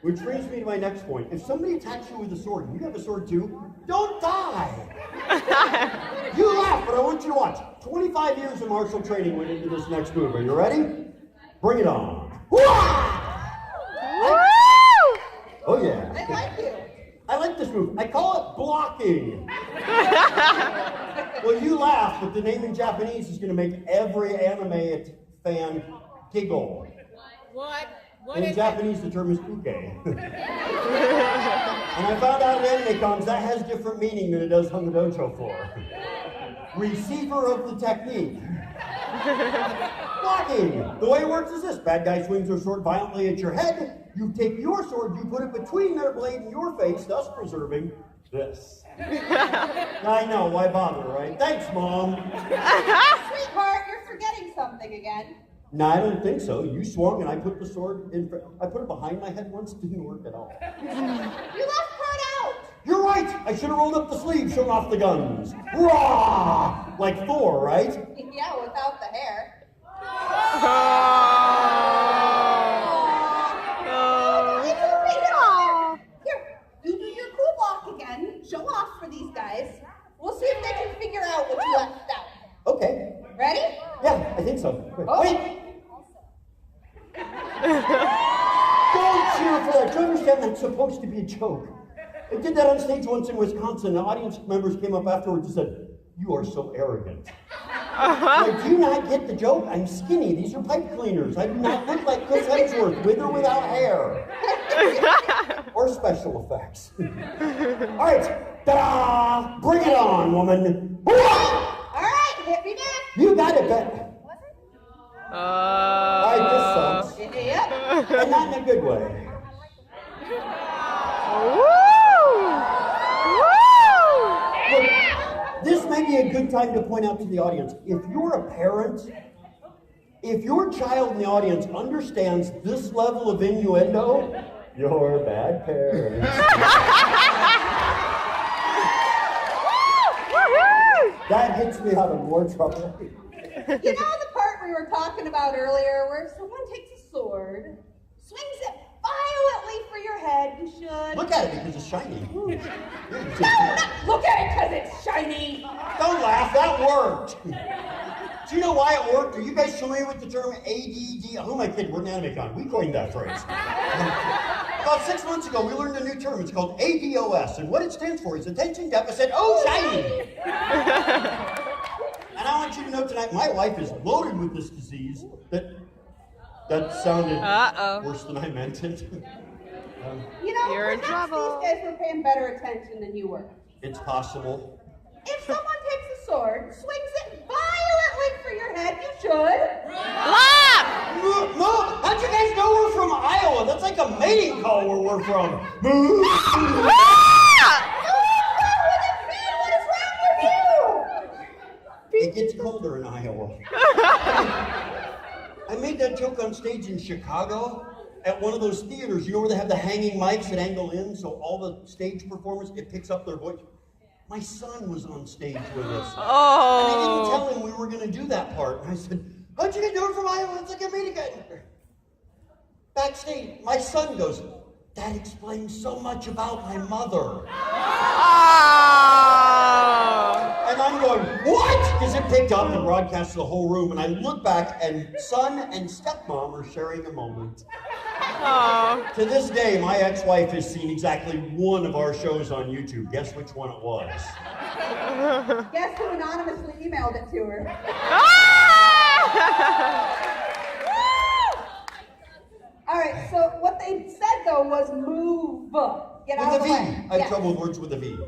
Which brings me to my next point. If somebody attacks you with a sword, and you have a sword too, don't die! You laugh, but I want you to watch. 25 years of martial training went into this next move. Are you ready? Bring it on. Oh yeah. I like you. I like this move. I call it blocking. Well, you laugh, but the name in Japanese is going to make every anime fan giggle. What? In Japanese, the term is uke. And I found out at anime cons that has different meaning than it does on the dojo floor. Receiver of the technique. Blocking. The way it works is this. Bad guy swings their sword violently at your head. You take your sword, you put it between their blade and your face, thus preserving this. I know, why bother, right? Thanks, Mom. Sweetheart, you're forgetting something again. No, I don't think so. You swung and I put the sword in front. I put it behind my head once. Didn't work at all. You left part out. You're right. I should have rolled up the sleeves, showing off the guns. Rah! Like Thor, right? Yeah, without the hair. Here, you do your cool block again. Show off for these guys. We'll see if they can figure out what you left out. Okay. Ready? Yeah, I think so. Wait. Oh. Wait. Don't cheer for that. Do you understand that's supposed to be a joke? I did that on stage once in Wisconsin. The audience members came up afterwards and said, "You are so arrogant." Like, do you not get the joke? I'm skinny. These are pipe cleaners. I do not look like Chris Hemsworth, with or without hair. Or special effects. All right. Ta-da! Bring it on, woman. All right, hit me back. You got it, Bet. All right, this sucks. Yep. And not in a good way. Look, this may be a good time to point out to the audience, if you're a parent, if your child in the audience understands this level of innuendo, you're a bad parent. That gets me out of more trouble. You know the part we were talking about earlier where someone takes a sword, swings it violently for your head, you should. Look at it because it's shiny. No, not look at it because it's shiny. Don't laugh, that worked. Do you know why it worked? Are you guys familiar with the term ADD? Who am I kidding? We're an anime con. We coined that phrase. About 6 months ago, we learned a new term. It's called ADOS, and what it stands for is attention deficit. Oh, shiny! And I want you to know tonight, my life is loaded with this disease. That sounded worse than I meant it. You know, You're in perhaps trouble. these guys were paying better attention than you were. It's possible. If someone takes a sword, swings it violently for your head, you should. Mom, how'd you guys know we're from Iowa? That's like a mating call where we're from. What is wrong with you? It gets colder in Iowa. I made that joke on stage in Chicago at one of those theaters, you know where they have the hanging mics that angle in, so all the stage performers, it picks up their voice. My son was on stage with us. And I didn't tell him we were going to do that part. And I said, how'd you get know it from Iowa? It's like a meeting. Backstage, my son goes, that explains so much about my mother. And I'm going, what? Because it picked up and broadcast to the whole room. And I look back, and son and stepmom are sharing a moment. To this day, my ex-wife has seen exactly one of our shows on YouTube. Guess which one it was? Guess who anonymously emailed it to her? All right, so what they said though was move. Get out of the way. I have trouble with words with a V.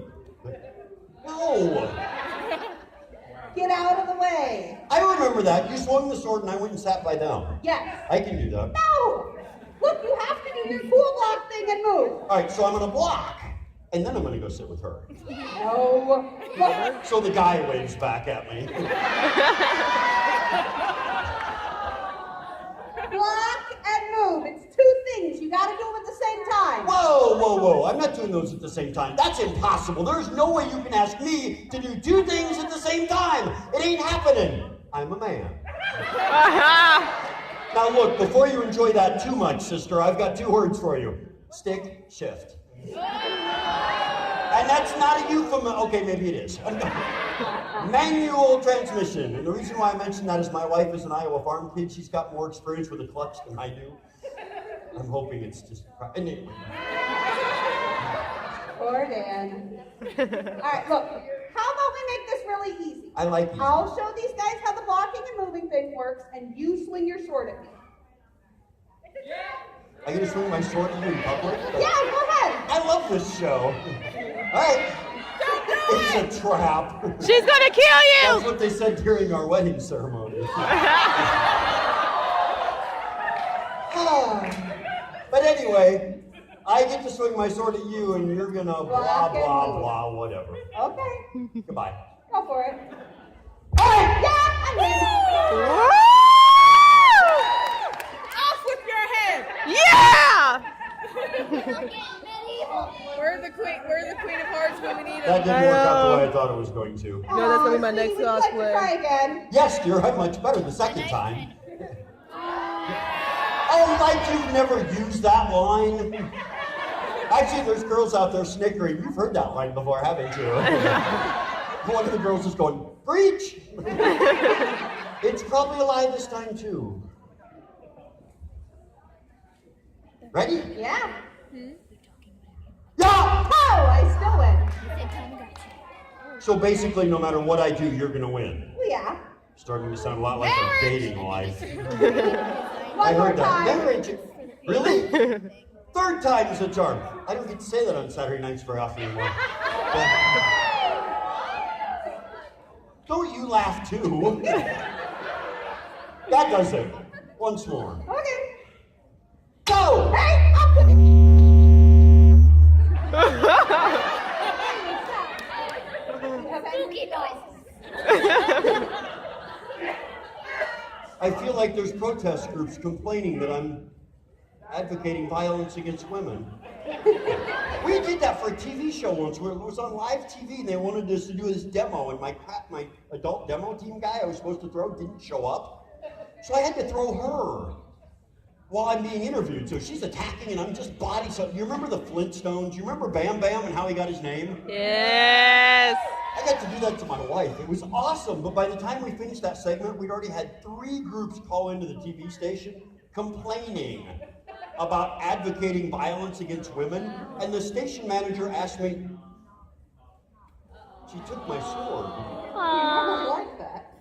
No. Get out of the way. I remember that. You swung the sword and I went and sat by them. Yes. I can do that. No. Look, you have to do your cool block thing and move. All right, so I'm going to block. And then I'm going to go sit with her. No. Look. So the guy waves back at me. Block and move. It's two things. You got to do them at the same time. Whoa, whoa, whoa. I'm not doing those at the same time. That's impossible. There's no way you can ask me to do two things at the same time. It ain't happening. I'm a man. Now look, before you enjoy that too much, sister, I've got two words for you. Stick, shift. And that's not a euphemism. Okay, maybe it is. Manual transmission. And the reason why I mention that is my wife is an Iowa farm kid. She's got more experience with a clutch than I do. I'm hoping it's just... Anyway. Poor Dan. All right, look. How about we make this really easy? I like easy. I'll show these guys how the blocking and moving thing works, and you swing your sword at me. I get to swing my sword at you in public? Yeah, go ahead. I love this show. All right. It's a trap. She's gonna kill you! That's what they said during our wedding ceremony. But anyway, I get to swing my sword at you, and you're gonna blah, blah, blah, whatever. Okay, Goodbye. go for it. Alright, yeah, I'm in. Off with your head! Yeah! We're the queen of hearts when we need That it. didn't work out the way I thought it was going to. No, that's gonna be my next Would you like to cosplay. try again? Yes, dear, I'm much better the second time. Oh, like you've never used that line? Actually, there's girls out there snickering. You've heard that line before, haven't you? One of the girls is going, preach! It's probably alive this time, too. Ready? Yeah. Yeah! Oh, I still win. So basically, no matter what I do, you're gonna win. Well, yeah. Starting to sound a lot like a dating life. One more heard that. time. Marriage. Really? Third time is a charm. I don't get to say that on Saturday nights very often anymore. But don't you laugh too. That does it. Once more. Okay. Go! Hey, I'm coming. Spooky noises. I feel like there's protest groups complaining that I'm advocating violence against women. We did that for a TV show once where it was on live TV and they wanted us to do this demo and my adult demo team guy I was supposed to throw didn't show up. So I had to throw her while I'm being interviewed. So she's attacking and I'm just body something. You remember the Flintstones? You remember Bam Bam and how he got his name? Yes. I got to do that to my wife. It was awesome, but by the time we finished that segment, we'd already had 3 groups call into the TV station complaining about advocating violence against women, and the station manager asked me, she took my sword. I like that.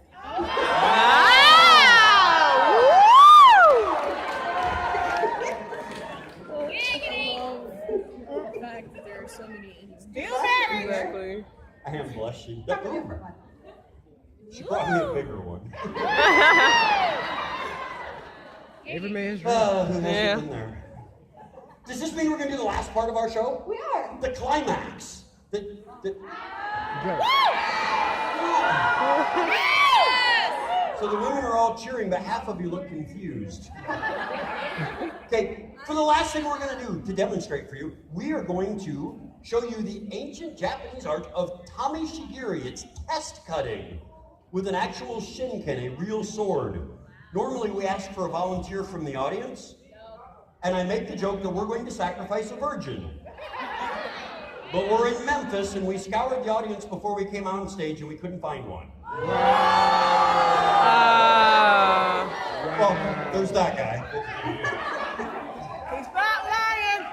The fact that there are so many Exactly. I am blushing. Ooh, she brought me a bigger one. Every man's Who hasn't been there? Does this mean we're going to do the last part of our show? We are. The climax. So the women are all cheering, but half of you look confused. Okay, for the last thing we're going to do to demonstrate for you, we are going to show you the ancient Japanese art of tameshigiri. It's test cutting with an actual shinken, a real sword. Normally we ask for a volunteer from the audience, and I make the joke that we're going to sacrifice a virgin. But we're in Memphis, and we scoured the audience before we came on stage, and we couldn't find one. Well, there's that guy. He's not lying.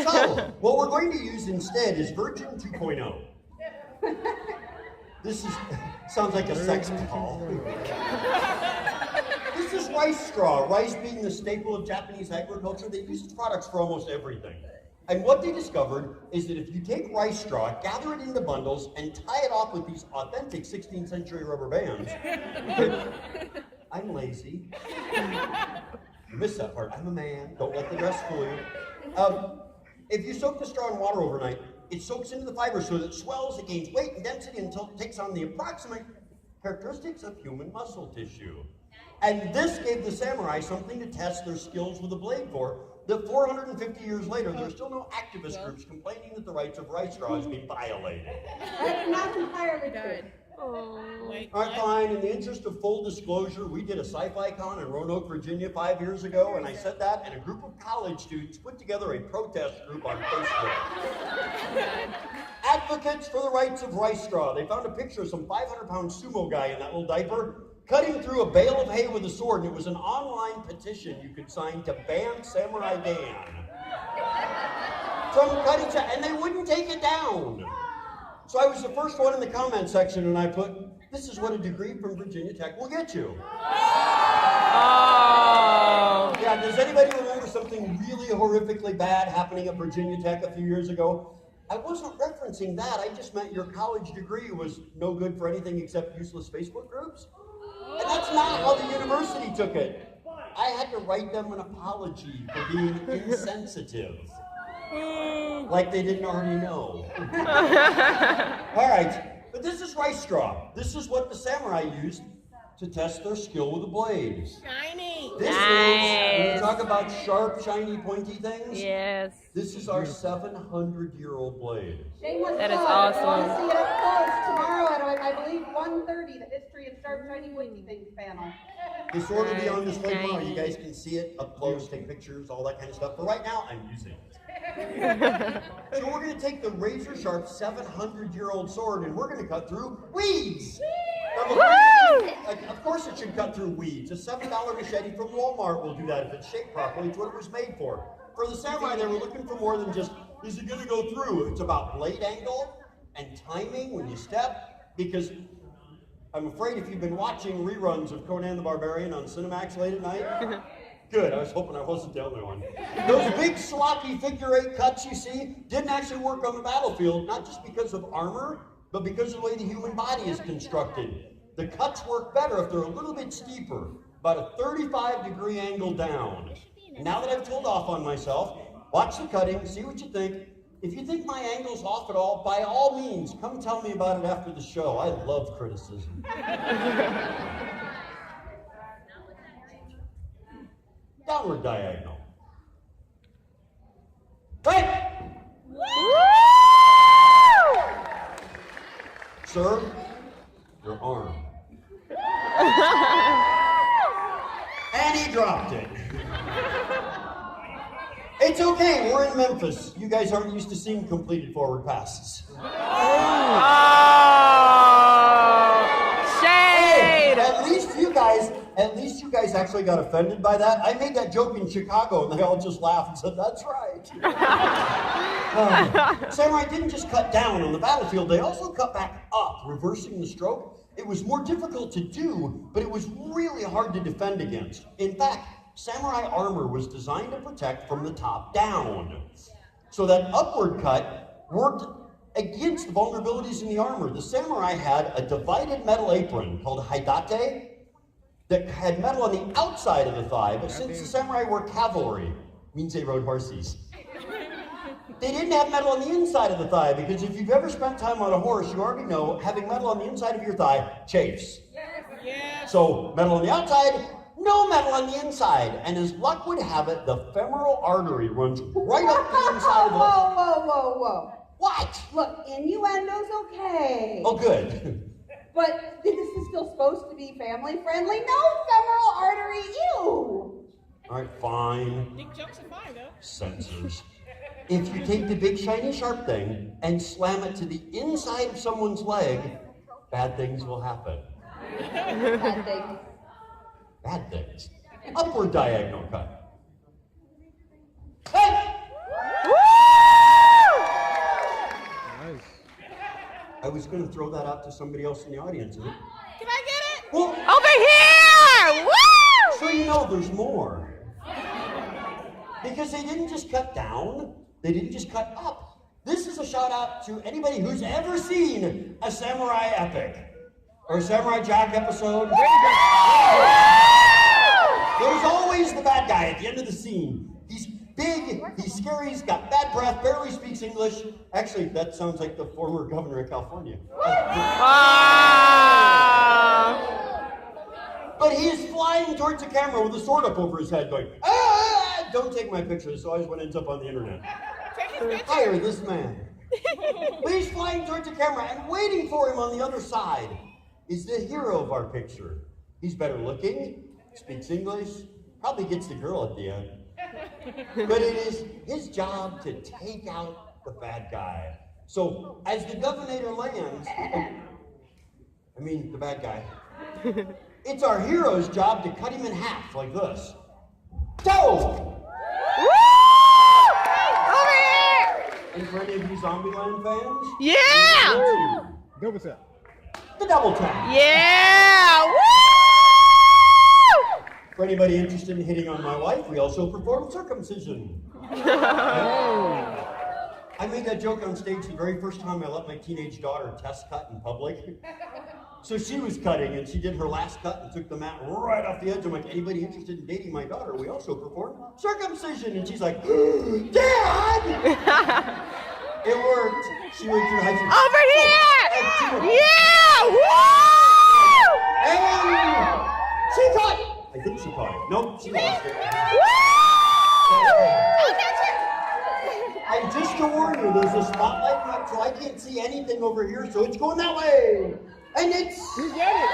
So, what we're going to use instead is Virgin 2.0. This sounds like a sex call. This is rice straw, rice being the staple of Japanese agriculture. They use its products for almost everything. And what they discovered is that if you take rice straw, gather it into bundles, and tie it off with these authentic 16th century rubber bands. I'm lazy. You missed that part. I'm a man. Don't let the dress fool you. If you soak the straw in water overnight, it soaks into the fiber so that it swells, it gains weight and density until it takes on the approximate characteristics of human muscle tissue. And this gave the samurai something to test their skills with a blade for, that 450 years later, there are still no activist groups complaining that the rights of rice straw is being violated. That's not entirely true. All right, fine. In the interest of full disclosure, we did a sci-fi con in Roanoke, Virginia 5 years ago, and I said that, and a group of college students put together a protest group on Facebook. Advocates for the rights of rice straw. They found a picture of some 500-pound sumo guy in that little diaper cutting through a bale of hay with a sword, and it was an online petition you could sign to ban Samurai Dan from cutting, and they wouldn't take it down. So I was the first one in the comment section, and I put, this is what a degree from Virginia Tech will get you. Oh. Yeah, does anybody remember something really horrifically bad happening at Virginia Tech a few years ago? I wasn't referencing that, I just meant your college degree was no good for anything except useless Facebook groups. And that's not how the university took it. I had to write them an apology for being insensitive. Like they didn't already know. All right, but this is rice straw. This is what the samurai used to test their skill with the blades. Shiny. This is, when you talk about sharp, shiny, pointy things, Yes. this is our 700-year-old blade. Shameless That is plug. I awesome. want to see it up close tomorrow at, I believe, 1:30, the History of Sharp, Shiny, Pointy Things panel. The sword will be on display tomorrow. You guys can see it up close, take pictures, all that kind of stuff. But right now, I'm using it. So we're going to take the razor sharp 700-year-old sword and we're going to cut through weeds. Of course it should cut through weeds. A $7 machete from Walmart will do that if it's shaped properly. It's what it was made for. For the samurai, they were looking for more than just, is it going to go through? It's about blade angle and timing when you step, because I'm afraid if you've been watching reruns of Conan the Barbarian on Cinemax late at night, good, I was hoping I wasn't the only one. Those big sloppy figure-8 cuts you see didn't actually work on the battlefield, not just because of armor, but because of the way the human body is constructed. The cuts work better if they're a little bit steeper, about a 35-degree angle down. And now that I've told off on myself, watch the cutting, see what you think. If you think my angle's off at all, by all means, come tell me about it after the show. I love criticism. Downward diagonal. Right! Sir, your arm. And he dropped it. It's okay, we're in Memphis. You guys aren't used to seeing completed forward passes. Oh, shade! Hey, at least you guys actually got offended by that. I made that joke in Chicago and they all just laughed and said, that's right. Samurai didn't just cut down on the battlefield, they also cut back up, reversing the stroke. It was more difficult to do, but it was really hard to defend against. In fact, samurai armor was designed to protect from the top down. So that upward cut worked against the vulnerabilities in the armor. The samurai had a divided metal apron called haidate that had metal on the outside of the thigh, but since the samurai were cavalry, means they rode horses. They didn't have metal on the inside of the thigh, because if you've ever spent time on a horse, you already know having metal on the inside of your thigh chafes. Yes. So metal on the outside, no metal on the inside. And as luck would have it, the femoral artery runs right up the inside of the... Whoa. What? Look, innuendo's okay. Oh, good. But this is still supposed to be family friendly. No femoral artery, ew. All right, fine. Big jokes are fine, though. Censors. If you take the big shiny sharp thing and slam it to the inside of someone's leg, bad things will happen. Bad things. Bad things. Upward diagonal cut. Hey! Nice. I was going to throw that out to somebody else in the audience. Can I get it? Well, Over here! Woo! so you know there's more. Because they didn't just cut down, they didn't just cut up. This is a shout out to anybody who's ever seen a samurai epic or a Samurai Jack episode. There's always the bad guy at the end of the scene. He's big, he's scary, he's got bad breath, barely speaks English. Actually, that sounds like the former governor of California. But he is flying towards the camera with a sword up over his head going, ah! Don't take my picture, this always when it ends up on the internet. Hire this man. But he's flying towards the camera, and waiting for him on the other side is the hero of our picture. He's better looking, speaks English, probably gets the girl at the end. But it is his job to take out the bad guy. So as the governor lands, the bad guy, it's our hero's job to cut him in half like this. Go! Over here! And for any of you Zombieland fans, Yeah! Double tap. the double tap. Yeah! Woo! For anybody interested in hitting on my wife, we also perform circumcision. I made that joke on stage the very first time I let my teenage daughter test cut in public. So she was cutting, and she did her last cut and took the mat right off the edge. I'm like, anybody interested in dating my daughter? We also perform circumcision. And she's like, Dad! It worked. She went through high school. Over here! Yeah! Woo! And she caught it. I think she caught it. Nope, she lost it. And just to warn you, there's a spotlight up, so I can't see anything over here, so it's going that way. And it's... You get it!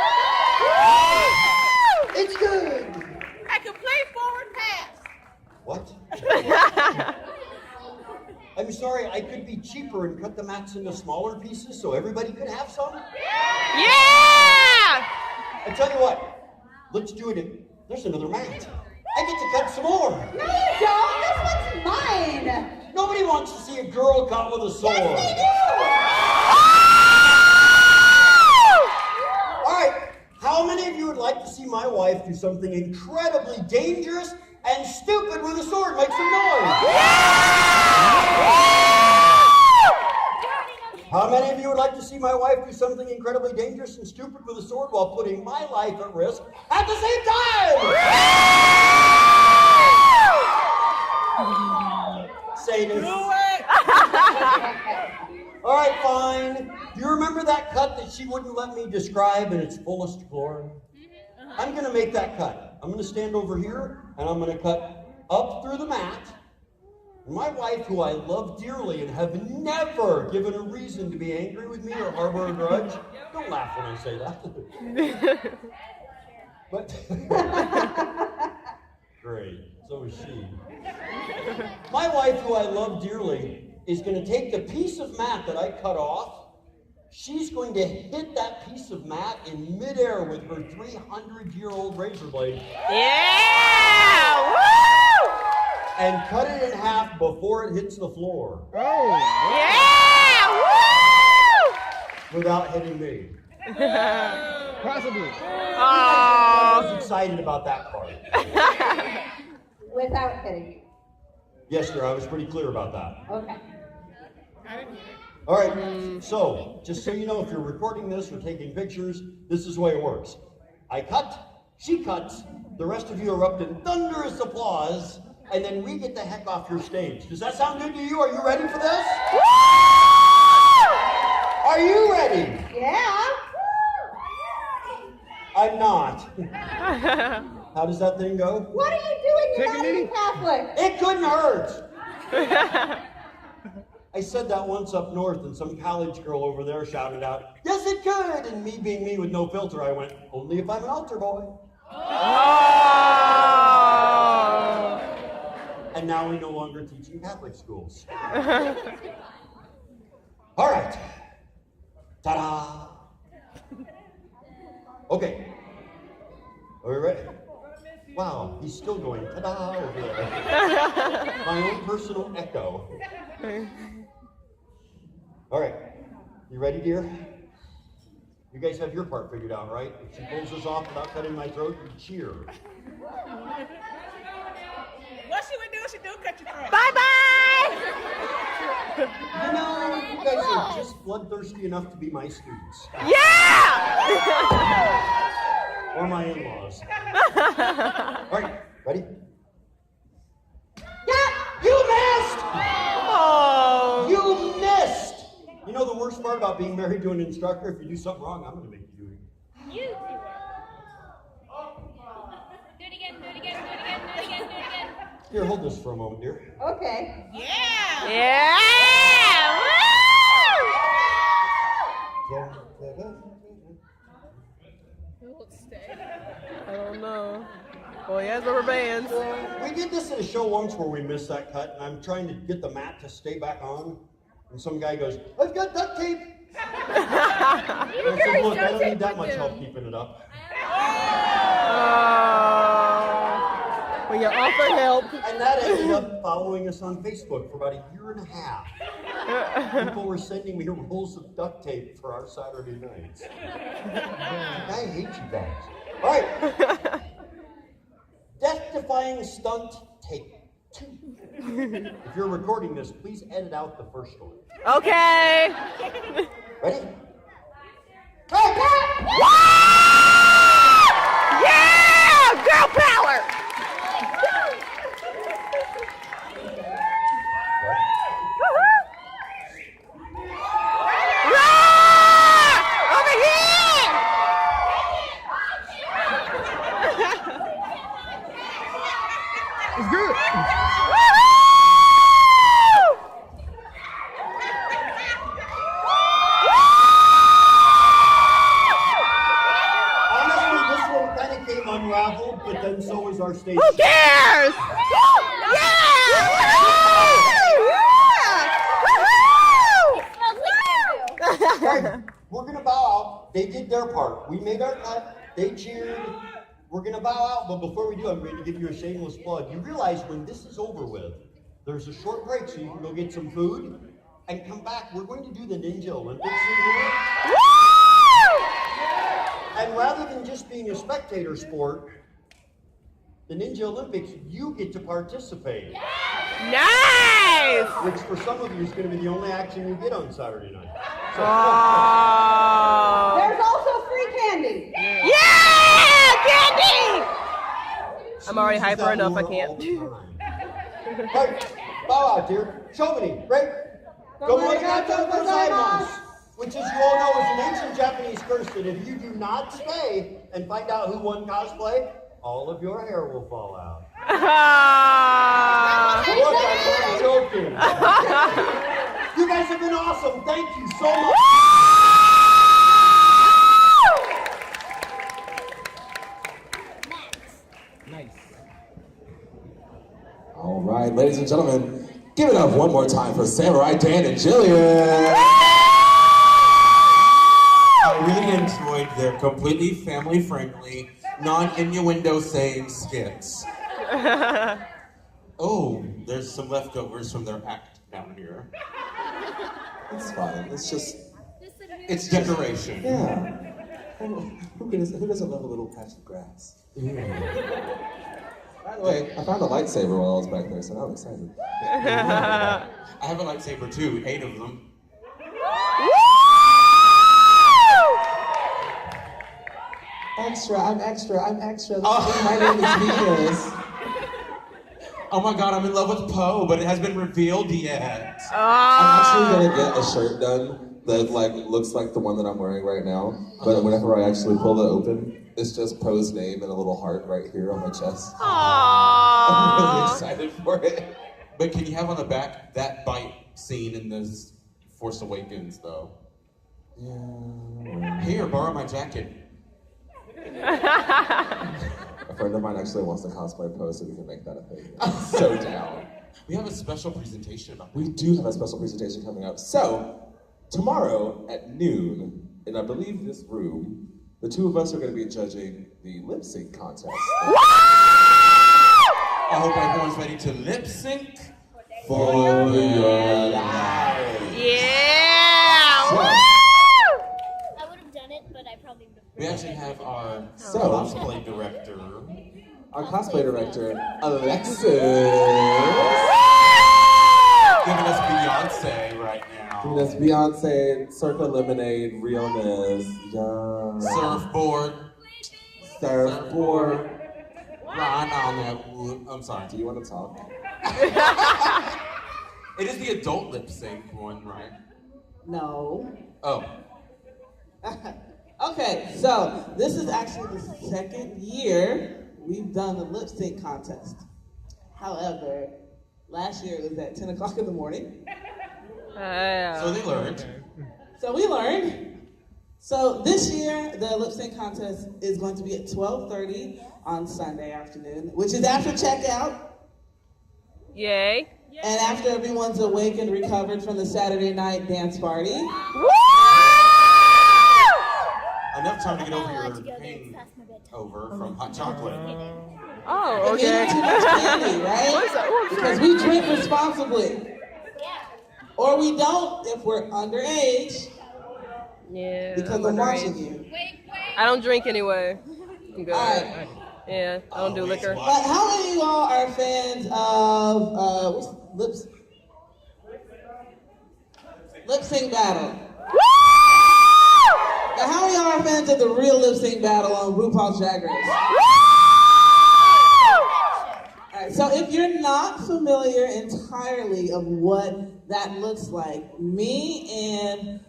It's good. I can play forward pass. What? I'm sorry, I could be cheaper and cut the mats into smaller pieces so everybody could have some. Yeah! I tell you what, let's do it. There's another mat. I get to cut some more. No, you don't. This one's mine. Nobody wants to see a girl cut with a sword. Yes, they do. All right, how many of you would like to see my wife do something incredibly dangerous and stupid with a sword? Make some noise. How many of you would like to see my wife do something incredibly dangerous and stupid with a sword while putting my life at risk at the same time? Say this. All right, fine. Do you remember that cut that she wouldn't let me describe in its fullest glory? I'm going to make that cut. I'm going to stand over here, and I'm going to cut up through the mat. My wife, who I love dearly and have never given a reason to be angry with me or harbor a grudge. Don't laugh when I say that. But great, so is she. My wife, who I love dearly, is going to take the piece of mat that I cut off. She's going to hit that piece of mat in midair with her 300-year-old razor blade. Yeah! Woo! And cut it in half before it hits the floor. Oh! Yeah! Woo! Without hitting me. Possibly. I was excited about that part. Without hitting you. Yes, sir, I was pretty clear about that. Okay. All right, so just so you know, if you're recording this or taking pictures, this is the way it works. I cut, she cuts, the rest of you erupt in thunderous applause, and then we get the heck off your stage. Does that sound good to you? Are you ready for this? Are you ready? Yeah. I'm not. How does that thing go? What are you doing? You're Take a not even knee. Catholic. It couldn't hurt. I said that once up north, and some college girl over there shouted out, "Yes, it could!" And me being me with no filter, I went, "Only if I'm an altar boy." Oh. And now we no longer teach in Catholic schools. All right. Ta-da! Okay. Are we ready? Wow, he's still going ta-da over there. My own personal echo. All right. You ready, dear? You guys have your part figured out, right? If she pulls this off without cutting my throat, you cheer. What she would do? She do cut your throat. Bye-bye! You know, you guys are just bloodthirsty enough to be my students. Yeah! Or my in-laws. All right, ready? Yeah. You missed! Oh. You missed! You know the worst part about being married to an instructor? If you do something wrong, I'm going to make you do it. You do it. Do it again, do it again, do it again, do it again, do it again. Here, hold this for a moment, dear. Okay. Yeah! Yeah! I don't know. Well, he has rubber bands. We did this at a show once where we missed that cut, and I'm trying to get the mat to stay back on. And some guy goes, "I've got duct tape." And I said, "Look, I don't need that much help keeping it up." Well, you offer help. And that ended up following us on Facebook for about a year and a half. People were sending me rolls of duct tape for our Saturday nights. I hate you guys. All right. Death-defying stunt take 2. If you're recording this, please edit out the first one. Okay. Ready? Hey! our stage. Who cares? Right, we're gonna bow out. They did their part. We made our cut. They cheered. We're gonna bow out, but before we do, I'm going to give you a shameless plug. You realize when this is over with, there's a short break so you can go get some food and come back. We're going to do the Ninja Olympics in here. And rather than just being a spectator sport, the Ninja Olympics, you get to participate. Nice! Which for some of you is going to be the only action you get on Saturday night. So, There's also free candy. Yeah! Candy! I'm already hyper enough, I can't. Right, bow out, dear. Chauvini, right? Gomorigato gozaimasu. Which, as you all know, is an ancient Japanese curse that if you do not stay and find out who won cosplay, all of your hair will fall out. Look, I'm not joking. You guys have been awesome. Thank you so much. Nice. All right, ladies and gentlemen, give it up one more time for Samurai Dan and Jillian. I really enjoyed their completely family-friendly, non-innuendo saying skits. Oh, there's some leftovers from their act down here. It's fine. It's just, It's decoration. yeah. Who doesn't love a little patch of grass? By the way, I found a lightsaber while I was back there, so now I'm excited. I have a lightsaber too, 8 of them. Extra, I'm extra. My name is Venus. Oh my god, I'm in love with Poe, but it hasn't been revealed yet. I'm actually gonna get a shirt done that looks like the one that I'm wearing right now. But whenever I actually pull it open, it's just Poe's name and a little heart right here on my chest. I'm really excited for it. But can you have on the back that bite scene in this Force Awakens though? Yeah. Here, borrow my jacket. A friend of mine actually wants to cosplay Poe, so we can make that a thing. I'm so down. We have a special presentation about We do have a special presentation coming up. So, tomorrow at noon, in I believe this room, the two of us are going to be judging the lip sync contest. I hope everyone's ready to lip sync For your life. Yeah! So, I would have done it, but I probably would have. We actually have our So- cosplay director. our cosplay director, Alexis. Giving us Beyonce right now. That's Beyonce, Circa Lemonade, Realness, yeah. Surfboard. Surfboard. Run on that wood. I'm sorry. Do you want to talk? It is the adult lip sync one, right? No. Oh. Okay, so this is actually the second year we've done the lip sync contest. However, last year it was at 10 o'clock in the morning. So they learned. So we learned. So this year, the lip sync contest is going to be at 12:30 on Sunday afternoon, which is after checkout Yay. and after everyone's awake and recovered from the Saturday night dance party. Enough time to get over your hangover from hot chocolate. Oh, We're okay. eating too much candy, right? Because we drink responsibly. Or we don't if we're underage, Yeah. because I'm I'm underage. watching you. I don't drink anyway. I'm good. All right. Yeah, I don't do liquor. But how many of y'all are fans of lip sync battle? Now, how many of y'all are fans of the real lip sync battle on RuPaul's Drag Race? All right, so if you're not familiar entirely of what that looks like, me and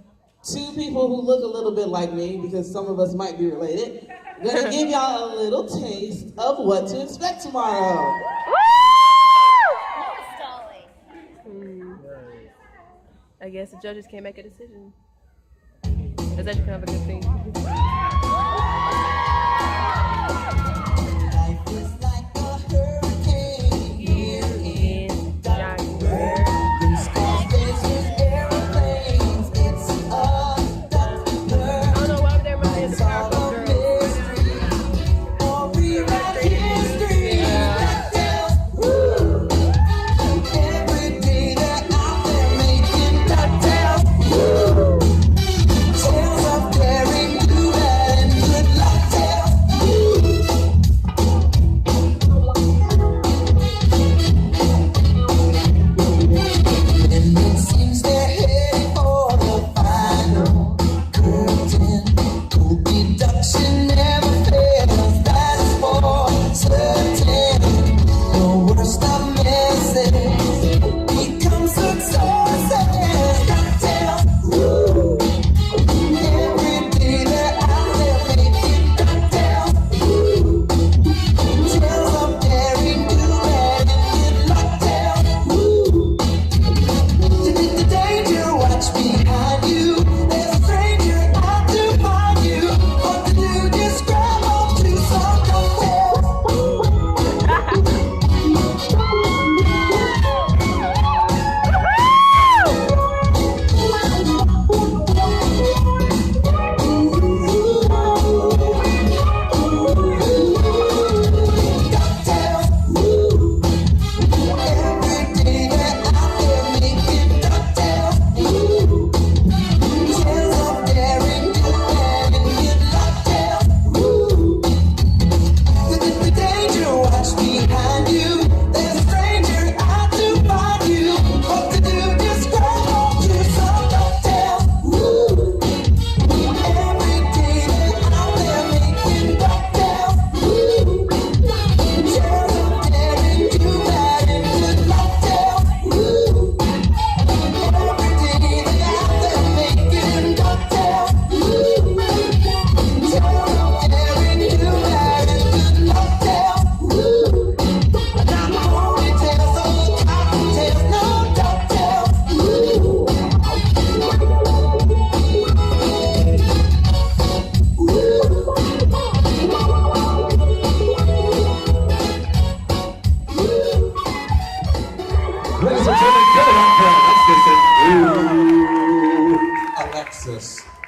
two people who look a little bit like me, because some of us might be related, I'm gonna give y'all a little taste of what to expect tomorrow. I guess the judges can't make a decision. Is that kind of a good thing? Life is like a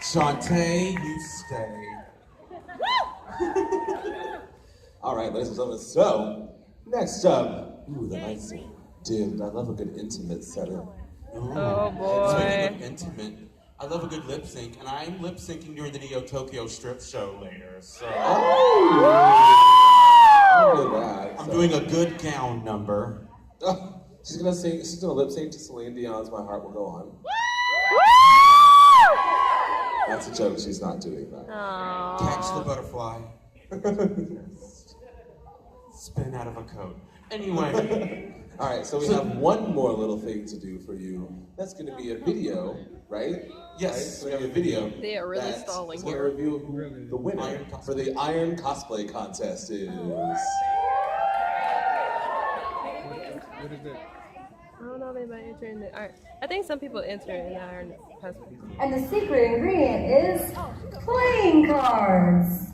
Shantae, you stay. All right, ladies and gentlemen, so next up, ooh, the nice dude. I love a good intimate setting. Oh boy. Speaking of intimate, I love a good lip sync, and I'm lip syncing during the Neo Tokyo strip show later, so. I'm doing a good gown number. Oh, she's gonna lip sync to Celine Dion's My Heart Will Go On. That's a joke, she's not doing that. Aww. Catch the butterfly. Spin out of a coat. Anyway. All right, so we have one more little thing to do for you. That's gonna be a video, right? Yes. Right? So we have a video. They are really stalling We'll here. reveal who the winner for the Iron Cosplay Contest is. What is that? I don't know if anybody entering the art. I think some people enter in the Iron Cosplay. And the secret ingredient is playing cards.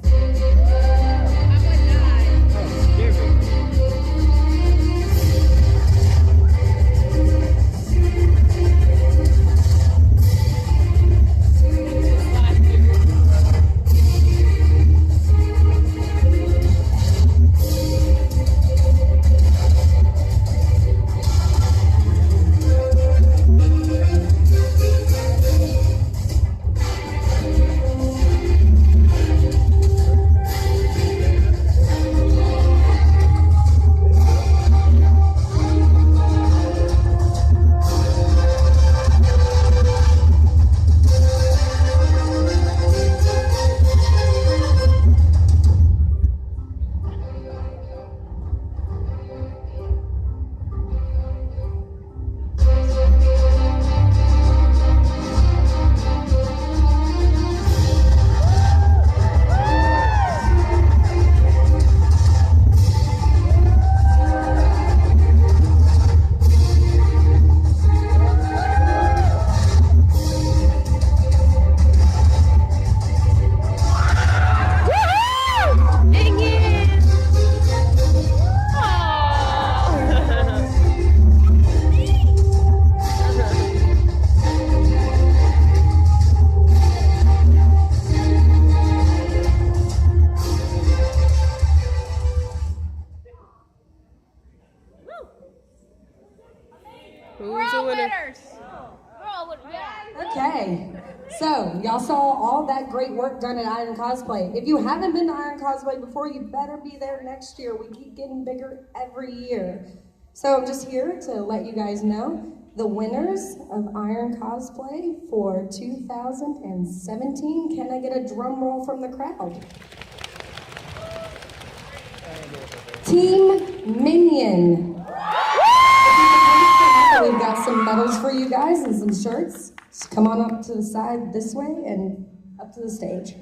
Okay, so y'all saw all that great work done at Iron Cosplay. If you haven't been to Iron Cosplay before, you better be there next year. We keep getting bigger every year. So I'm just here to let you guys know the winners of Iron Cosplay for 2017. Can I get a drum roll from the crowd? Team Minion. We've got some medals for you guys and some shirts. Just come on up to the side this way and up to the stage.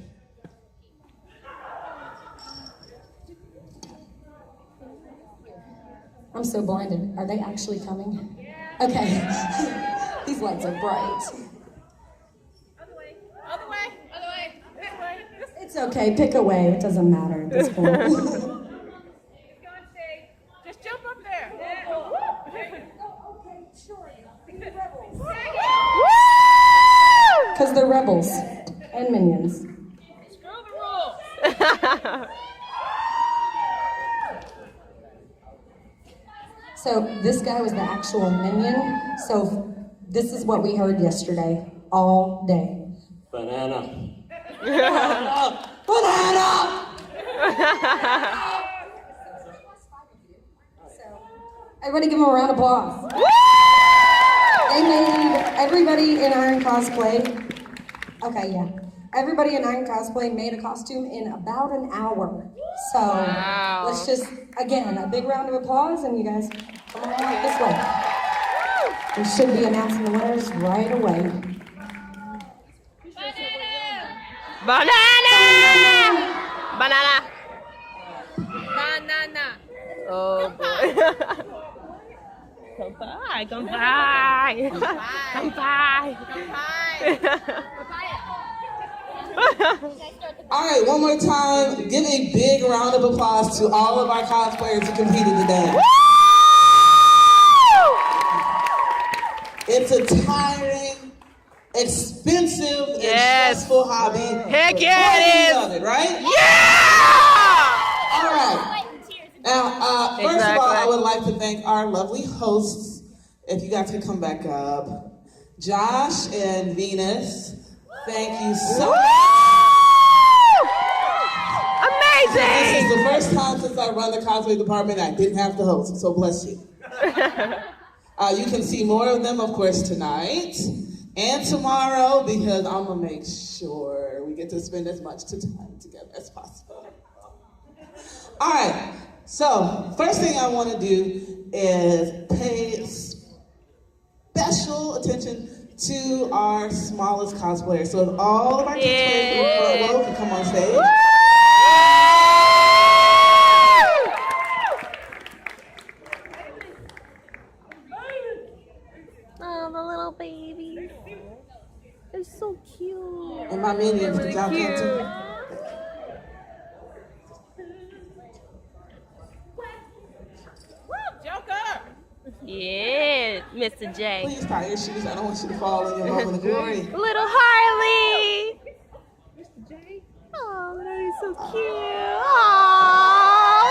I'm so blinded. Are they actually coming? Okay. These lights are bright. Other way. Other way. Other way. This way. It's okay. Pick a way. It doesn't matter at this point. Go on stage. Just jump up there. Yeah. Okay, sure. Because they're rebels and minions. Screw the rules. So this guy was the actual minion. So this is what we heard yesterday, all day. Banana. Banana! Banana! Everybody give them a round of applause. They made everybody in Iron Cosplay. Okay, yeah. Everybody in Iron Cosplay made a costume in about an hour. So let's just, again, a big round of applause, and you guys come on out this way. We should be announcing the winners right away. Banana! Banana! Banana. Oh boy. Come by, come by. Come by. All right, one more time, give a big round of applause to all of our cosplayers who competed today. It's a tiring experience. expensive and Yes. stressful hobby. Heck but yeah, it we is. love it, right? Yeah! All right. Now, first of all, I would like to thank our lovely hosts. If you guys could come back up. Josh and Venus, thank you so much. Amazing! This is the first time since I run the cosplay department I didn't have to host, so bless you. You can see more of them, of course, tonight and tomorrow, because I'm gonna make sure we get to spend as much time together as possible. All right, so first thing I want to do is pay special attention to our smallest cosplayers. So if all of our cosplayers in the front row can come on stage. Oh, the little babies. They're so cute. And my minions, Really y'all come too. Joker! Yeah, Mr. J. Please tie your shoes. I don't want you to fall in your moment of glory. Little Harley! Mr. J? Oh, that is so cute. Aww.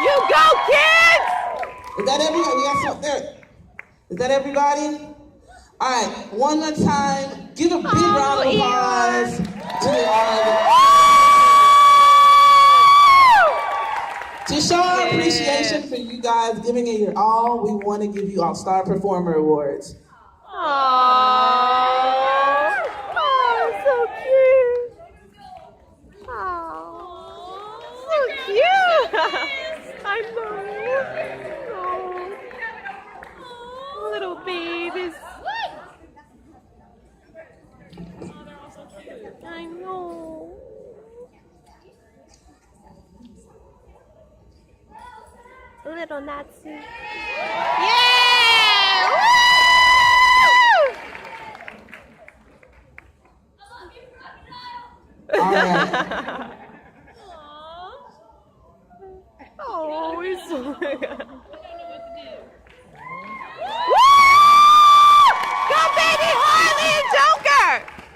You go, kids! Is that everybody? We got some there. Is that everybody? All right, one more time. Give a big round of applause to show our appreciation for you guys giving it your all. We want to give you all Star Performer Awards. Aww. Oh, so cute. Aww. So cute. I know. Oh. Little babies. I know. Little Natsu. Yeah! Woo! All right. Oh, he's so Go, baby Harley and Joker!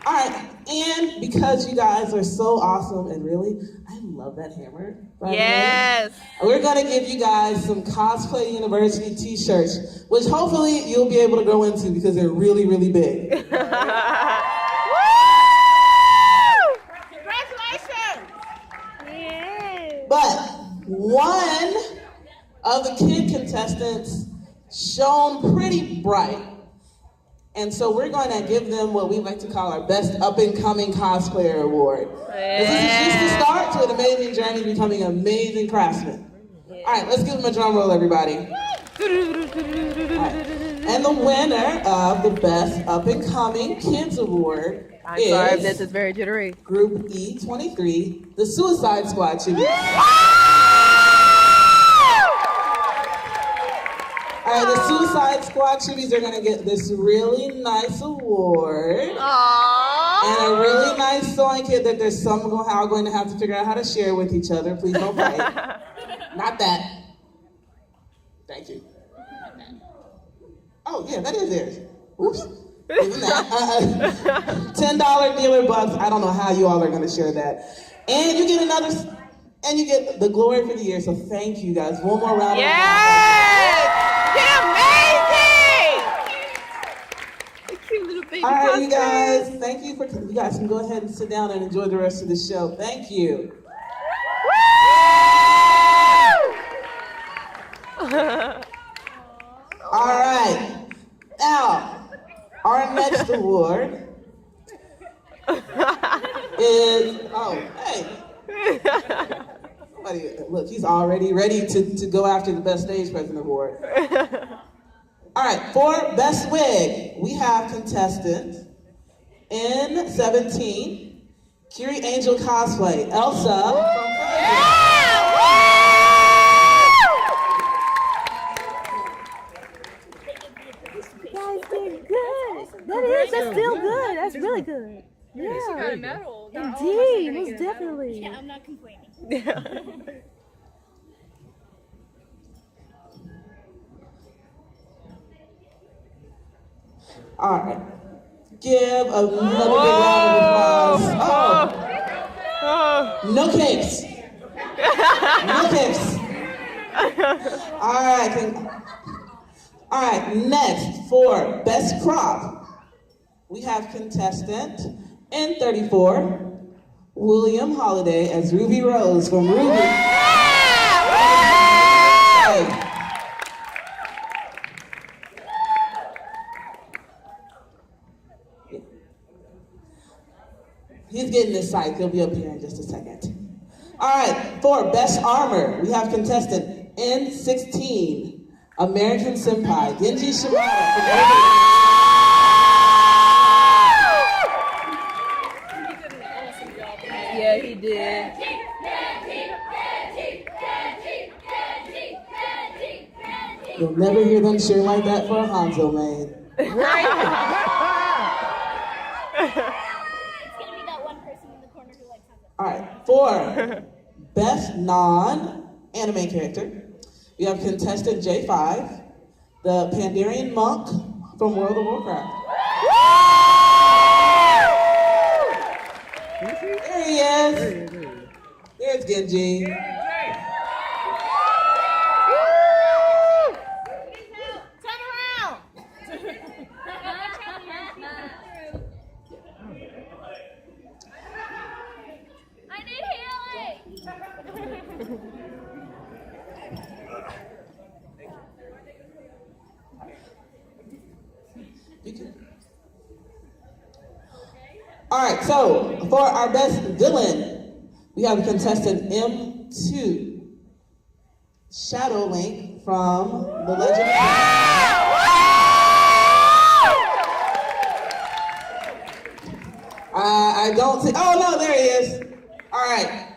All right, and because you guys are so awesome and really, I love that hammer. by the way. Yes. We're gonna give you guys some Cosplay University t-shirts, which hopefully you'll be able to grow into because they're really, really big. Congratulations! Yeah. But one of the kid contestants shone pretty bright. And so we're going to give them what we like to call our Best Up-and-Coming Cosplayer Award. This is just the start to an amazing journey to becoming an amazing craftsman. All right, let's give them a drum roll, everybody. All right. And the winner of the Best Up-and-Coming Kids Award I'm sorry if this is very jittery. Group E23, the Suicide Squad Chibi. All right, the Suicide Squad Chibis are gonna get this really nice award. Aww. And a really nice sewing kit that they're somehow going to have to figure out how to share with each other. Please don't fight. Not that. Thank you. Oh, yeah, that is theirs. Oops. Even that. $10 dealer bucks. I don't know how you all are gonna share that. And you get another, and you get the glory for the year. So thank you guys. One more round of applause. All right, you guys, thank you for, you guys can go ahead and sit down and enjoy the rest of the show. Thank you. All right, now, our next award is, oh, hey. Somebody, look, he's already ready to go after the Best Stage Present Award. All right, for Best Wig, we have contestant N17, Curie Angel Cosplay, Elsa from You guys did good. That's still good. That's really good. Yeah. You got a medal. Indeed, most definitely. Yeah, I'm not complaining. All right. give another big round of applause. Oh, no cakes. No cakes. All right, next for best crop, we have contestant N34, William Holiday as Ruby Rose from Ruby. He's getting this psych. He'll be up here in just a second. All right, for best armor, we have contestant N16, American Senpai, Genji Shimada from Yeah, he did. You'll never hear them cheer like that for a Hanzo maid. It's gonna be that one person in the corner who likes Hanzo. All right, for best non-anime character, we have contestant J5, the Pandarian monk from World of Warcraft. There he is. There's Genji. Turn around! I need healing! All right, so for our best villain, we have contestant M2, Shadow Link from The Legend of I don't see, oh no, there he is. All right.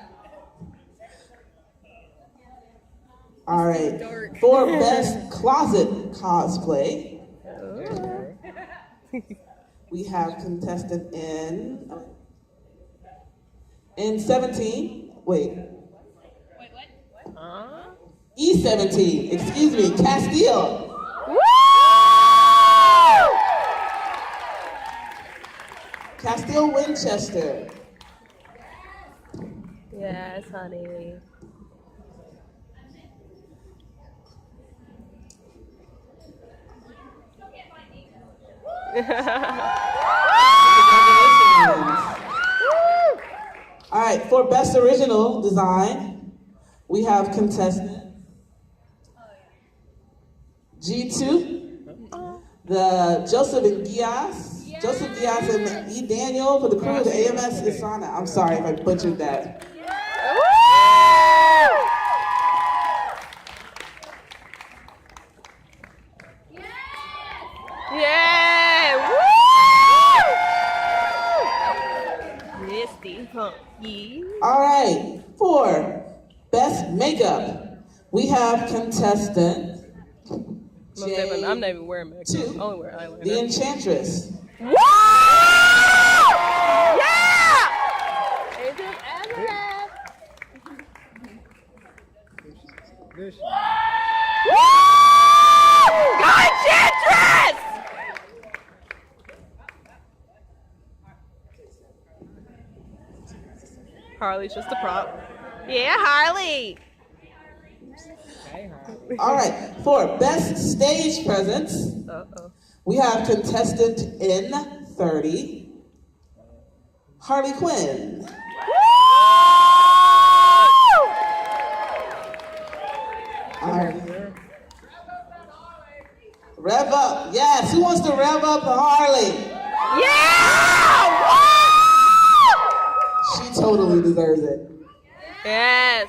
All right, for best closet cosplay, we have contestant N17, wait. E17, excuse me, Castile. Castile Winchester. Yes, honey. All right, for best original design, we have contestant G2, the Joseph and Gias and E. Daniel for the crew of the AMS Isana. I'm sorry if I butchered that. Yeah! Woo! Misty, huh? Yeah. All right, for best makeup, we have contestant I'm not even wearing makeup. J2, I only wear eyeliner. the Enchantress. Woo! Yeah! Angel Azareth. There she Woo! Go Enchantress! Harley's just a prop. Yeah, Harley. All right, for best stage presence, we have contestant N30, Harley Quinn. All right. Rev up, yes. Who wants to rev up Harley? Yeah! She totally deserves it. Yes.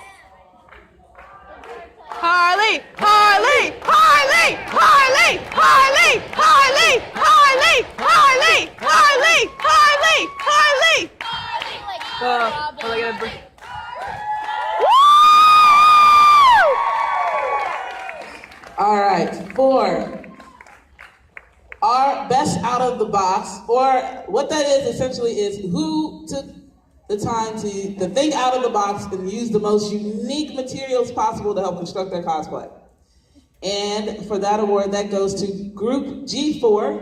Harley, Harley, Harley, Harley, Harley, Harley, Harley, Harley, Harley, Harley, Harley. Oh, I gotta bring. All right, for our best out of the box, or what that is essentially is who took the time to think out of the box and use the most unique materials possible to help construct their cosplay. And for that award, that goes to Group G4.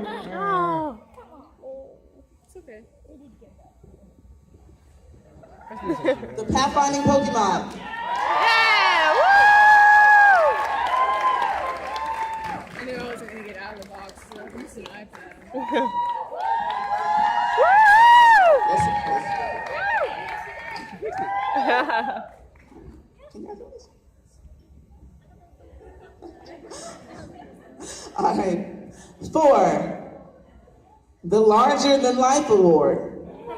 The pathfinding Pokemon. Yeah! Woo! I knew I wasn't gonna get out of the box, so it's an iPad. Congratulations. All right. 4, the Larger Than Life Award.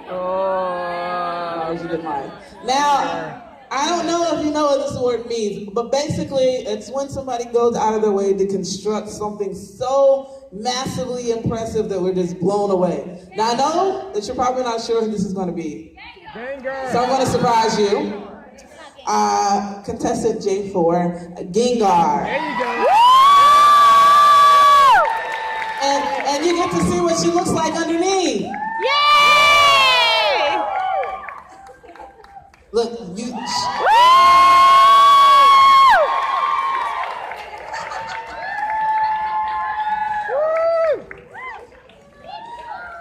Larger than life. Now, I don't know if you know what this award means, but basically it's when somebody goes out of their way to construct something so massively impressive that we're just blown away. Now I know that you're probably not sure who this is going to be, so I'm going to surprise you. Contestant J4, Gengar. There you go. And you get to see what she looks like underneath. Yay! Look, you.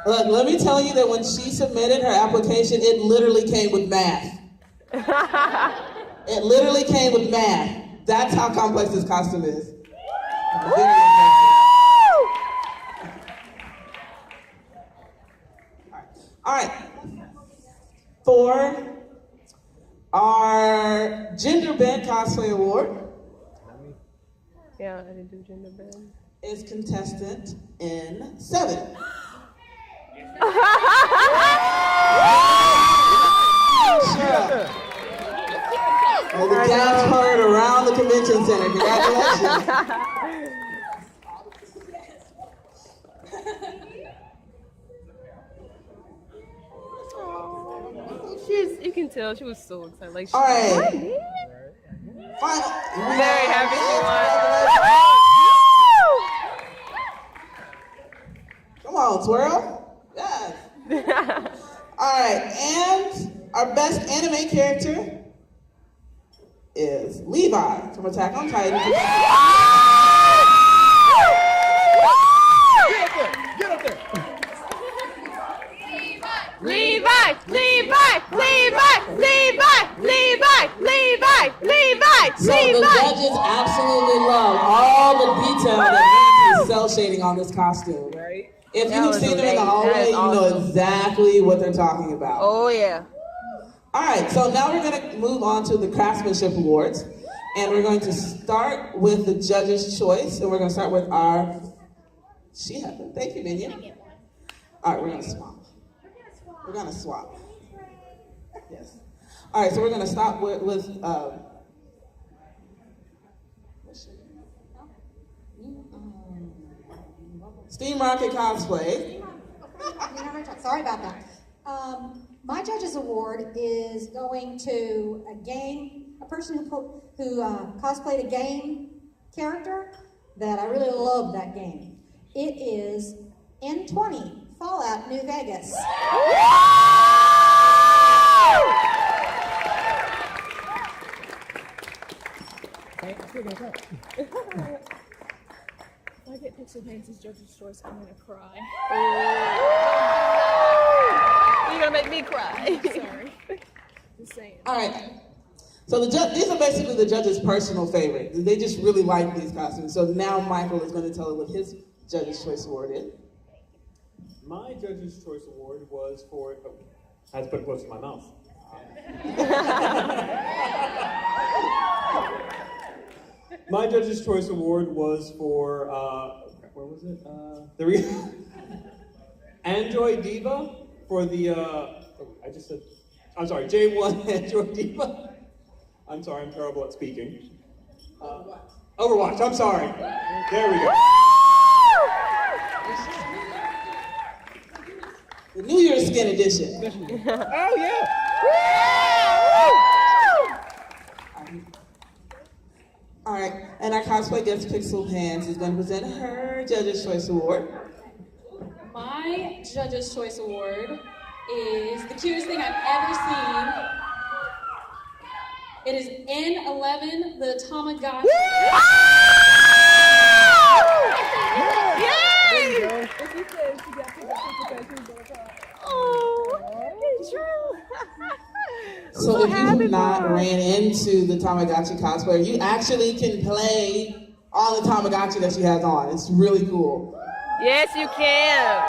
Look, let me tell you that when she submitted her application, it literally came with math. It literally came with math. That's how complex this costume is. Very impressive. All right. For our Gender Bend Cosplay Award Yeah, I didn't do gender bend. is contestant N7. Well, the dance heard around the convention center. Congratulations. You can tell she was so excited. Like, All right. What, man? Final. Very happy she won. Come on, twirl. Yes. All right, and our best anime character is Levi from Attack on Titan. Get up there! Levi! So the judges absolutely love all the detail that went into cell shading on this costume. Right? If That you've was seen them in the amazing. hallway, That is you know awesome. exactly what they're talking about. Oh, yeah. All right, so now we're going to move on to the Craftsmanship Awards. And we're going to start with the judge's choice. And we're going to start with our... She happened. Thank you, Minion. All right, we're going to swap. We're going to swap. Yes. All right, so we're going to stop with Steam Rocket Cosplay. Sorry about that. My judge's award is going to a person who cosplayed a game character that I really love that game. It is N20, Fallout New Vegas. If I get Pixel Dance as judge's choice, I'm gonna cry. You're gonna make me cry. Sorry. Just saying. All right. So these are basically the judge's personal favorite. They just really like these costumes. So now Michael is going to tell us what his judge's choice award is. My Judge's Choice Award was for... Oh, I had to put it close to my mouth. My Judge's Choice Award was for... where was it? Android D.VA for the... I just said... I'm sorry, J1 Android D.VA. I'm sorry, I'm terrible at speaking. Overwatch, I'm sorry. There we go. The New Year's Skin Edition. Oh, yeah! All right, and our cosplay guest Pixel Hands is going to present her Judge's Choice Award. My Judge's Choice Award is the cutest thing I've ever seen. It is N11, the Tamagotchi. Yay! If you said she got picked up because she was gonna cry. Oh. So if you have not ran into the Tamagotchi cosplayer, you actually can play on the Tamagotchi that she has on. It's really cool. Yes, you can.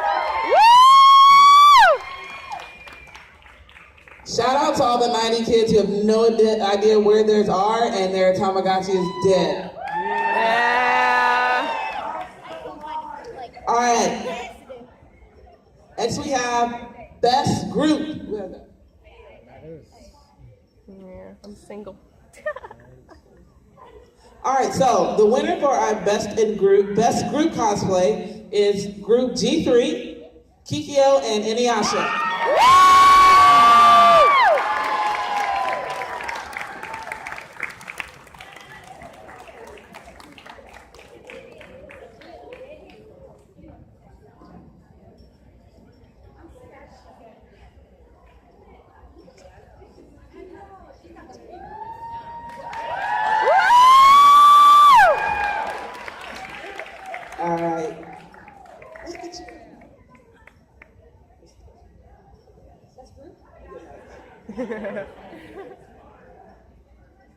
Shout out to all the 90 kids who have no idea where theirs are and their Tamagotchi is dead. Yeah. All right. Next we have Best Group. Who has that? Yeah, I'm single. All right, so the winner for our Best Group cosplay is Group G3, Kikyo and Inuyasha. All right.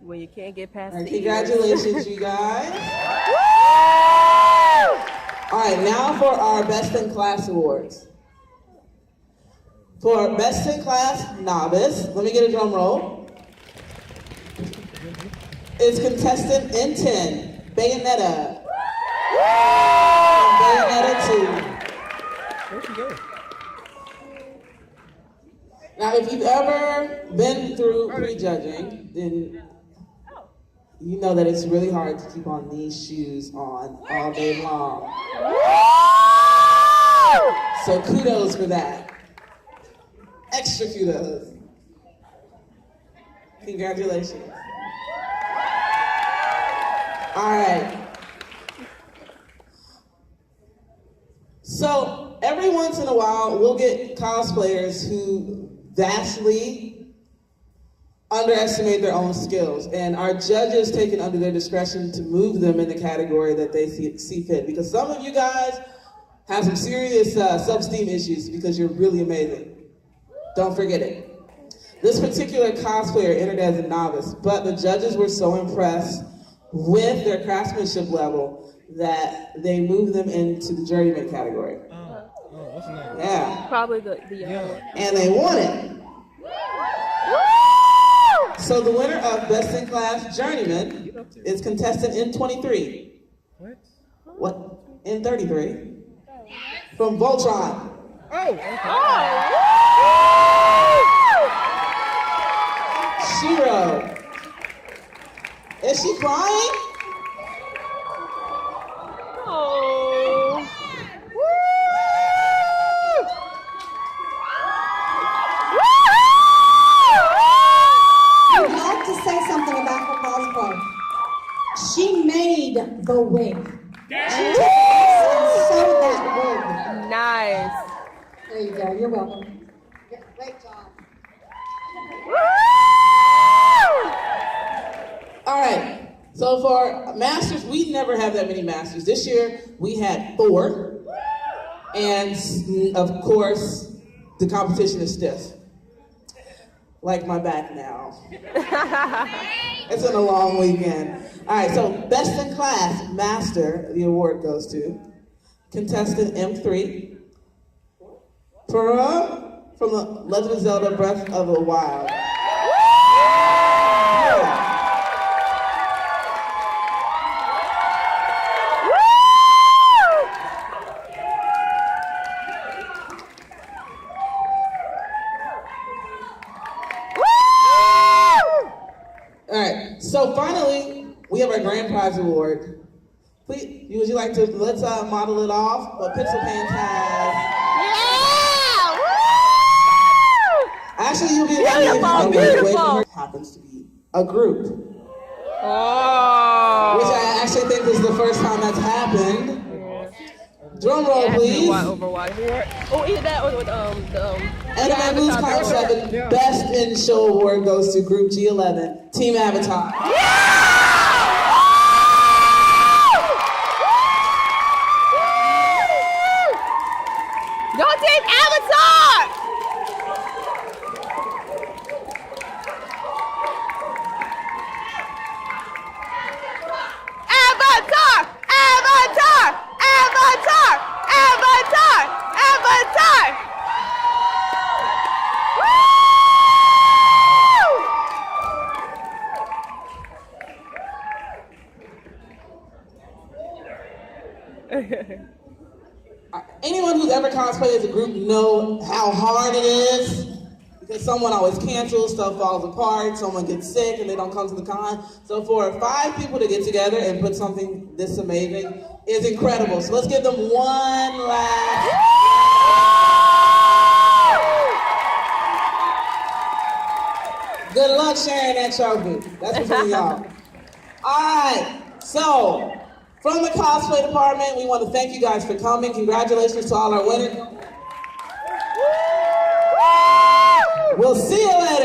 When you can't get past All right, the congratulations, you guys. All right, now for our Best in Class awards. For Best in Class Novice, let me get a drum roll. It's contestant N10, Bayonetta. Bayonetta 2. Where'd she go? Now, if you've ever been through prejudging, then you know that it's really hard to keep on these shoes on all day long. So kudos for that. Extra kudos. Congratulations. All right. So every once in a while, we'll get cosplayers who vastly underestimate their own skills, and our judges take it under their discretion to move them in the category that they see fit. Because some of you guys have some serious self-esteem issues because you're really amazing. Don't forget it. This particular cosplayer entered as a novice, but the judges were so impressed with their craftsmanship level that they moved them into the journeyman category. What's the name? Yeah. Probably the yellow one. And they won it. So the winner of Best in Class Journeyman is contestant N23. What? What? N33. From Voltron. Shiro. Is she crying? Oh. I'd like to say something about her cosplay. She made the wig. She took and sewed that wig. Nice. There you go. You're welcome. Great job. All right. So for masters, we never have that many masters. This year we had 4, and of course the competition is stiff. Like my back now. It's been a long weekend. All right, so Best in Class Master, the award goes to contestant M3, Pura from the Legend of Zelda Breath of the Wild. All right, so finally, we have our grand prize award. Please, would you like to, let's model it off, what Pixel Pants has. Yeah! Woo! Actually, you'll be lucky if Beautiful. Happens to be a group. Oh! Which I actually think is the first time that's happened. Drum roll, please. Oh, either that or the Anime Blues Part 7 Best in Show Award goes to Group G11, Team Avatar. Go Team Avatar! cosplay as a group know how hard it is. Because someone always cancels, stuff falls apart, someone gets sick and they don't come to the con. So for 5 people to get together and put something this amazing is incredible. So let's give them one last. Good luck sharing that trophy. That's between y'all. All right, so from the cosplay department, we want to thank you guys for coming. Congratulations to all our winners. We'll see you later.